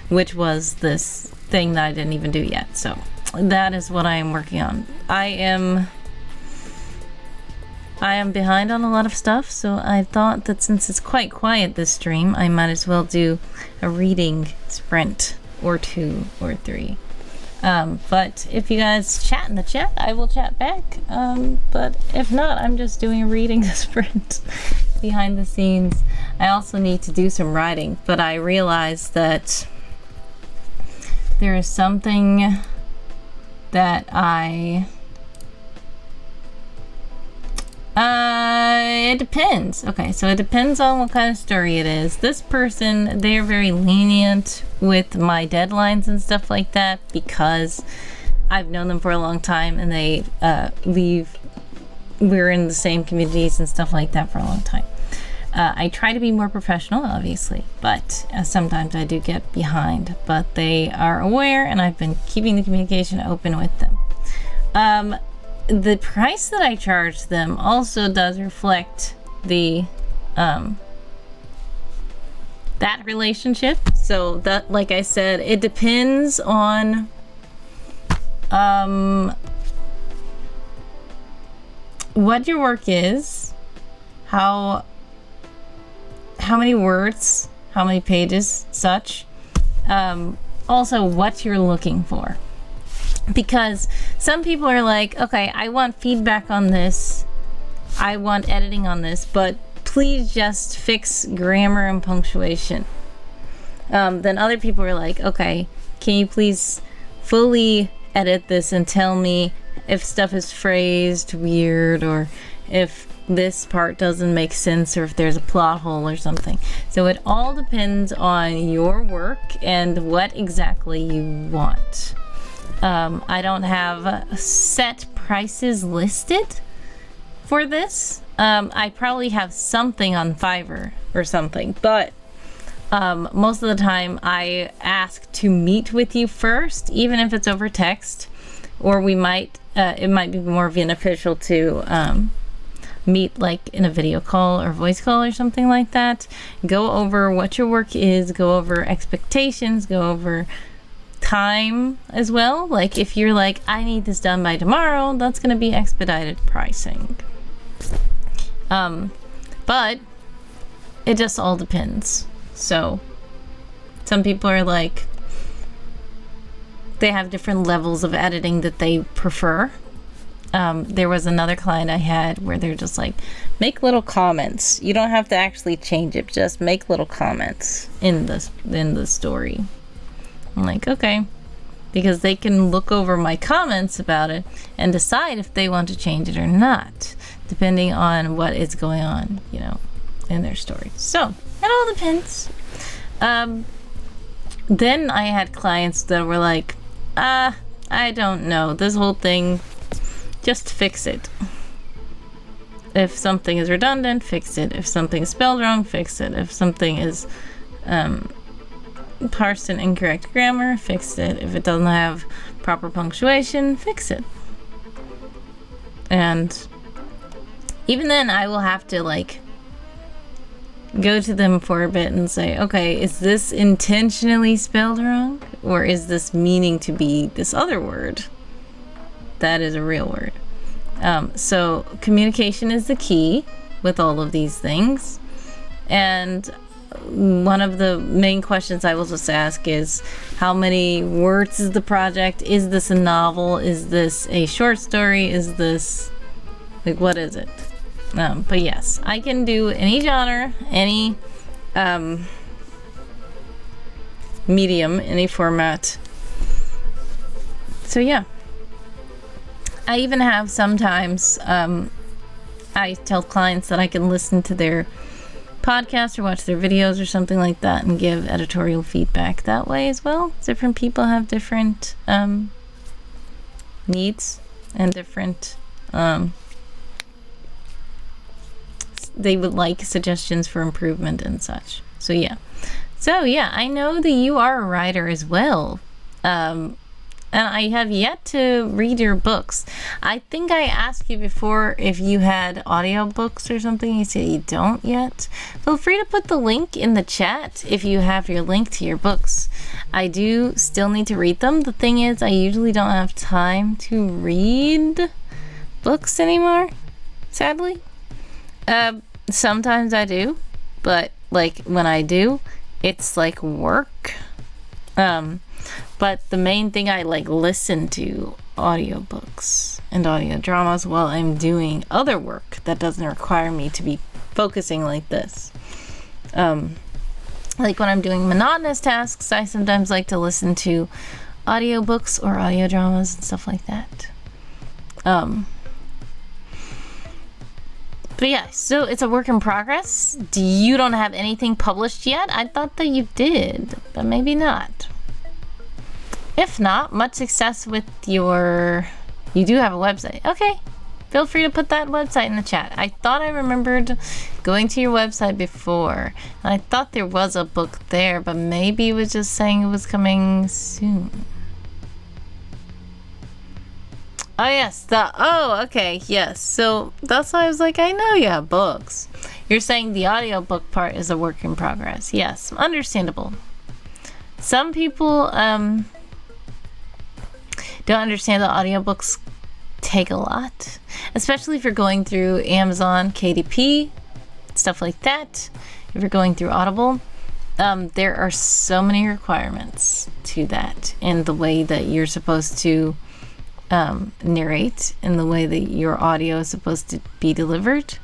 which was this thing that I didn't even do yet. So that is what I am working on. I am behind on a lot of stuff, so I thought that since it's quite quiet this stream, I might as well do a reading sprint or 2 or 3. But if you guys chat in the chat, I will chat back. But if not, I'm just doing a reading sprint behind the scenes. I also need to do some writing, but I realized that there is something that it depends. Okay, so it depends on what kind of story it is. This person, they're very lenient with my deadlines and stuff like that because I've known them for a long time and they we're in the same communities and stuff like that for a long time. I try to be more professional, obviously, but sometimes I do get behind, but they are aware and I've been keeping the communication open with them. The price that I charge them also does reflect the that relationship. So that, like I said, it depends on what your work is, how many words, how many pages, such. Also what you're looking for. Because some people are like, okay, I want feedback on this, I want editing on this, but please just fix grammar and punctuation. Then other people are like, okay, can you please fully edit this and tell me if stuff is phrased weird or if this part doesn't make sense or if there's a plot hole or something. So it all depends on your work and what exactly you want. I don't have set prices listed for this. I probably have something on Fiverr or something, but most of the time I ask to meet with you first, even if it's over text, or we might it might be more beneficial to meet like in a video call or voice call or something like that. Go over what your work is, go over expectations, go over time as well. Like if you're like, I need this done by tomorrow, that's going to be expedited pricing. But it just all depends. So some people are like, they have different levels of editing that they prefer. There was another client I had where they're just like, make little comments. You don't have to actually change it, just make little comments in the story. I'm like, okay, because they can look over my comments about it and decide if they want to change it or not, depending on what is going on, you know, in their story. So it all depends. Then I had clients that were like, I don't know, this whole thing, just fix it. If something is redundant, fix it. If something is spelled wrong, fix it. If something is parsed in incorrect grammar, fix it. If it doesn't have proper punctuation, fix it. And even then I will have to like go to them for a bit and say, okay, is this intentionally spelled wrong, or is this meaning to be this other word that is a real word? So communication is the key with all of these things. And one of the main questions I will just ask is, how many words is the project? Is this a novel? Is this a short story? Is this Like, what is it? But yes, I can do any genre, any medium, any format. So yeah. I even have sometimes, I tell clients that I can listen to their podcast or watch their videos or something like that and give editorial feedback that way as well. Different people have different needs and different they would like suggestions for improvement and such. So yeah, I know that you are a writer as well, and I have yet to read your books. I think I asked you before if you had audiobooks or something. You said you don't yet. Feel free to put the link in the chat if you have your link to your books. I do still need to read them. The thing is, I usually don't have time to read books anymore, sadly. Sometimes I do, but like when I do, it's like work. But the main thing, I like listen to audiobooks and audio dramas while I'm doing other work that doesn't require me to be focusing like this. Like when I'm doing monotonous tasks, I sometimes like to listen to audiobooks or audio dramas and stuff like that. But yeah, so it's a work in progress. You don't have anything published yet? I thought that you did, but maybe not. If not, much success with your... You do have a website. Okay. Feel free to put that website in the chat. I thought I remembered going to your website before. And I thought there was a book there, but maybe it was just saying it was coming soon. Oh, yes. Okay. Yes. So that's why I was like, I know you have books. You're saying the audiobook part is a work in progress. Yes. Understandable. Some people don't understand that audiobooks take a lot, especially if you're going through Amazon KDP, stuff like that. If you're going through Audible, there are so many requirements to that, and the way that you're supposed to narrate, and the way that your audio is supposed to be delivered.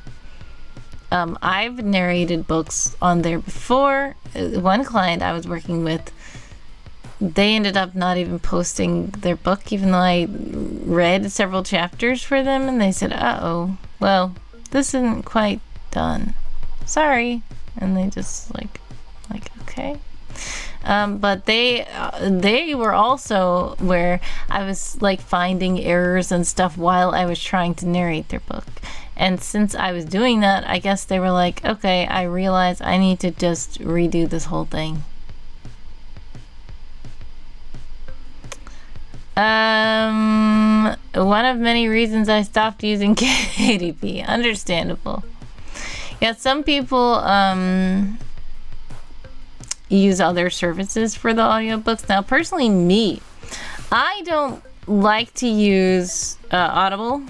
I've narrated books on there before. One client I was working with, they ended up not even posting their book, even though I read several chapters for them, and they said, uh-oh, well, this isn't quite done. Sorry. And they just like, okay. But they were also where I was like finding errors and stuff while I was trying to narrate their book. And since I was doing that, I guess they were like, okay, I realize I need to just redo this whole thing. One of many reasons I stopped using KDP. Understandable. Yeah, some people use other services for the audiobooks. Now, personally, me, I don't like to use Audible.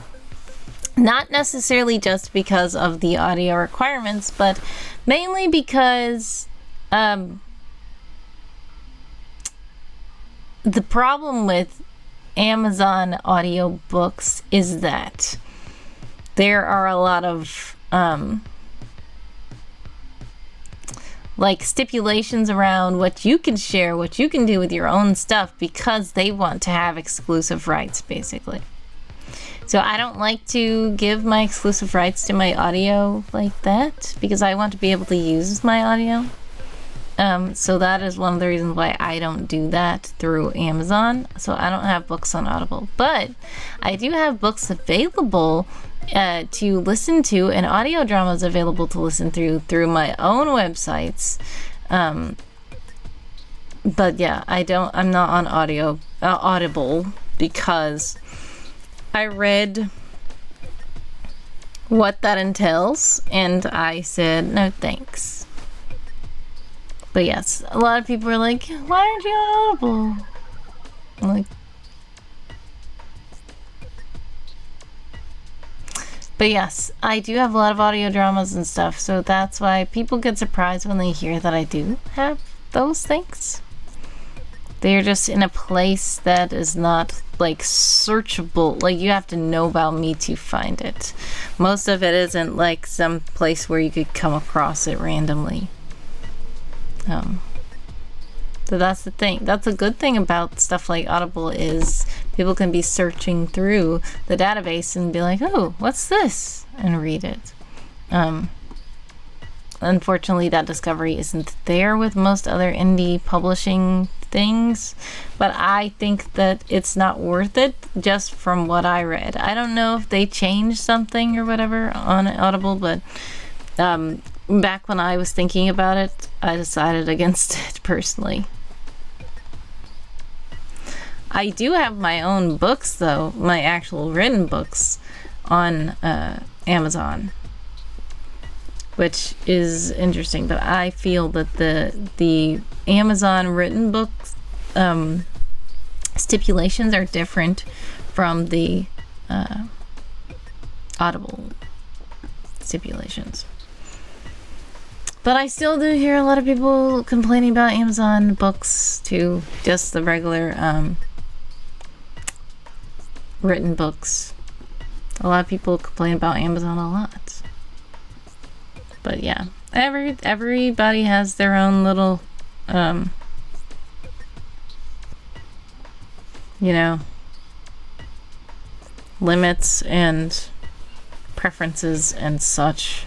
Not necessarily just because of the audio requirements, but mainly because the problem with Amazon audiobooks is that there are a lot of like stipulations around what you can share, what you can do with your own stuff, because they want to have exclusive rights, basically. So I don't like to give my exclusive rights to my audio like that, because I want to be able to use my audio. So that is one of the reasons why I don't do that through Amazon. So I don't have books on Audible, but I do have books available to listen to, and audio dramas available to listen through my own websites. But yeah, I'm not on Audible, because I read what that entails, and I said no thanks. But yes, a lot of people are like, why aren't you on Audible? I'm like, but yes, I do have a lot of audio dramas and stuff, so that's why people get surprised when they hear that I do have those things. They're just in a place that is not like searchable, like you have to know about me to find it. Most of it isn't like some place where you could come across it randomly. So that's the thing. That's a good thing about stuff like Audible is people can be searching through the database and be like, oh, what's this? And read it. Unfortunately, that discovery isn't there with most other indie publishing things, but I think that it's not worth it just from what I read. I don't know if they changed something or whatever on Audible, but back when I was thinking about it, I decided against it personally. I do have my own books, though, my actual written books on Amazon, which is interesting. But I feel that the Amazon written books stipulations are different from the Audible stipulations. But I still do hear a lot of people complaining about Amazon books too, just the regular written books. A lot of people complain about Amazon a lot. But yeah, everybody has their own little you know, limits and preferences and such.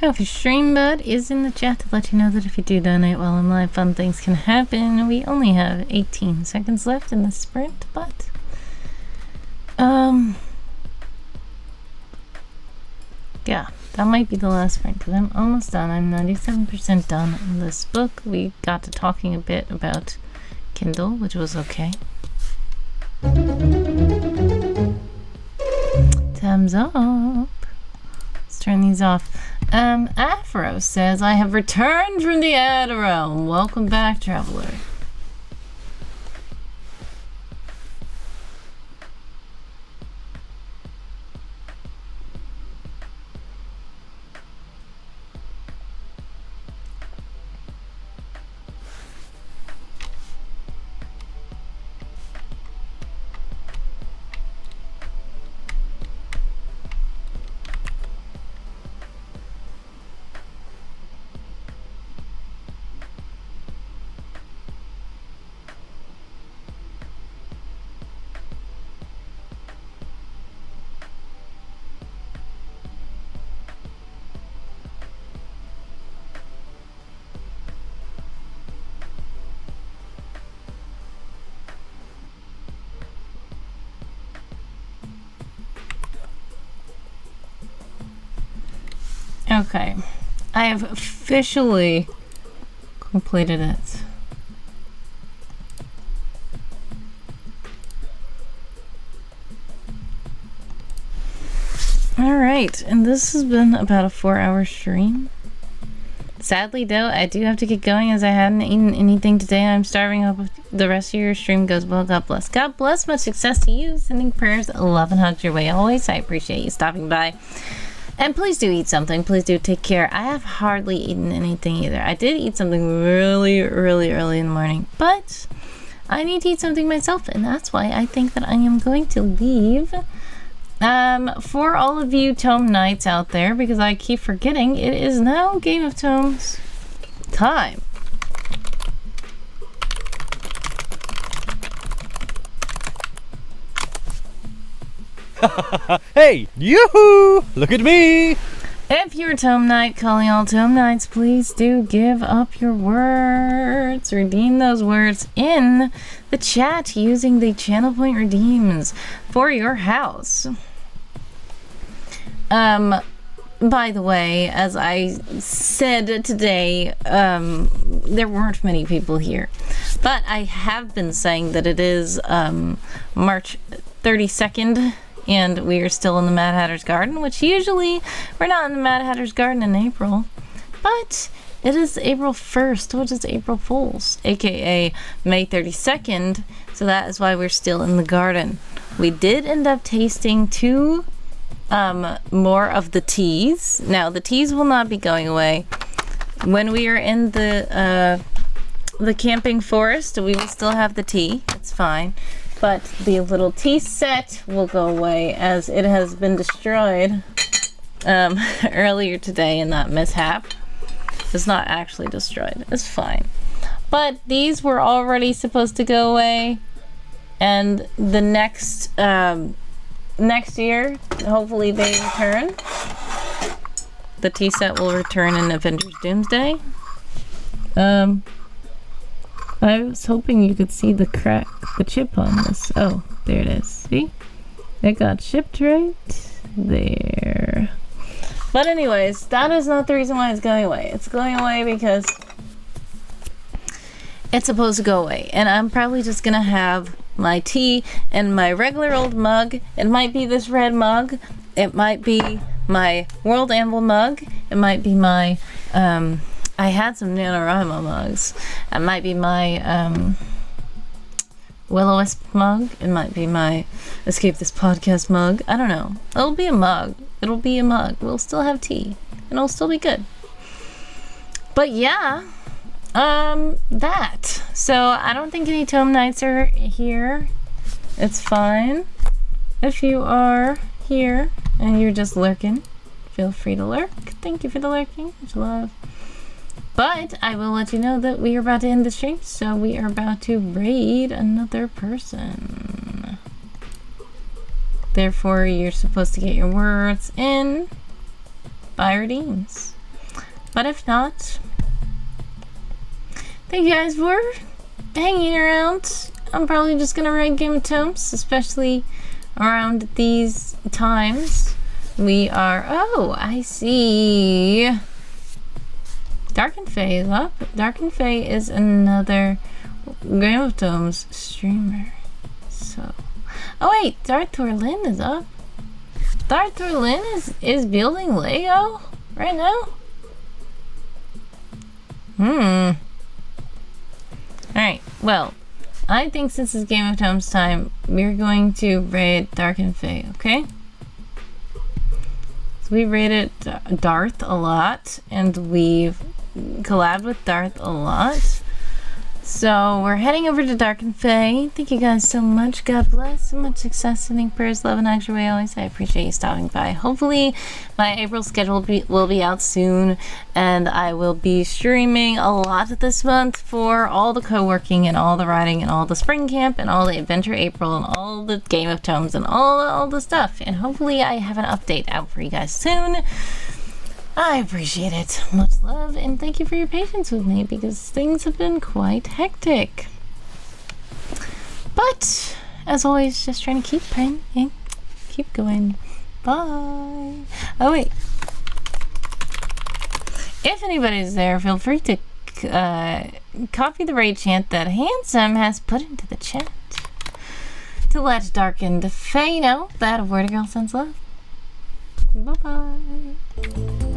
Coffee Stream Bud is in the chat to let you know that if you do donate while I'm live, fun things can happen. We only have 18 seconds left in the sprint, but Yeah, that might be the last print because I'm almost done. I'm 97% done on this book. We got to talking a bit about Kindle, which was okay. Thumbs up. Let's turn these off. Afro says, I have returned from the ad realm. Welcome back, traveler. Okay, I have officially completed it. Alright, and this has been about a 4-hour stream. Sadly, though, I do have to get going as I hadn't eaten anything today. I'm starving. Hope the rest of your stream goes well. God bless. God bless. Much success to you. Sending prayers, love, and hugs your way always. I appreciate you stopping by. And please do eat something. Please do take care. I have hardly eaten anything either. I did eat something really, really early in the morning, but I need to eat something myself, and that's why I think that I am going to leave. For all of you Tome Knights out there, because I keep forgetting, it is now Game of Tomes time. Hey, yoo-hoo! Look at me! If you're a Tome Knight, calling all Tome Knights, please do give up your words. Redeem those words in the chat using the channel point redeems for your house. By the way, as I said today, there weren't many people here. But I have been saying that it is March 32nd. And we are still in the Mad Hatter's Garden, which usually we're not in the Mad Hatter's Garden in April. But it is April 1st, which is April Fool's, aka May 32nd. So that is why we're still in the garden. We did end up tasting 2 more of the teas. Now, the teas will not be going away. When we are in the camping forest, we will still have the tea. It's fine. But the little tea set will go away as it has been destroyed earlier today in that mishap. It's not actually destroyed. It's fine. But these were already supposed to go away. And the next year, hopefully they return. The tea set will return in Avengers Doomsday. I was hoping you could see the chip on this. Oh, there it is. See? It got shipped right there. But anyways, that is not the reason why it's going away. It's going away because it's supposed to go away. And I'm probably just gonna have my tea in my regular old mug. It might be this red mug. It might be my World Anvil mug. It might be my, I had some NaNoWriMo mugs. It might be my Will-O-Wisp mug. It might be my Escape This Podcast mug. I don't know. It'll be a mug. It'll be a mug. We'll still have tea. And it'll still be good. But yeah, that. So I don't think any Tome Knights are here. It's fine. If you are here and you're just lurking, feel free to lurk. Thank you for the lurking. Much love. But I will let you know that we are about to end the stream, so we are about to raid another person. Therefore, you're supposed to get your words in by redeems. But if not, thank you guys for hanging around. I'm probably just gonna raid Game of Tomes, especially around these times. We are, oh, I see. Dark and Faye is up. Dark and Faye is another Game of Thrones streamer. So, oh wait, Darthor Lynn is up. Darthor Lynn is building Lego right now? Alright, well, I think since it's Game of Thrones time, we're going to raid Dark and Faye, okay? So we raided Darth a lot, and we've collabed with Darth a lot. So we're heading over to Dark and Faye. Thank you guys so much. God bless. So much success, sending prayers, love, and extra way always. I appreciate you stopping by. Hopefully my April schedule will be out soon, and I will be streaming a lot this month for all the co-working and all the writing and all the spring camp and all the adventure April and all the Game of Thrones and all the stuff. And hopefully I have an update out for you guys soon. I appreciate it. Much love, and thank you for your patience with me because things have been quite hectic. But, as always, just trying to keep praying and keep going. Bye. Oh, wait. If anybody's there, feel free to copy the raid chant that Handsome has put into the chat to let Dark and Faye know that a word girl sends love. Bye-bye.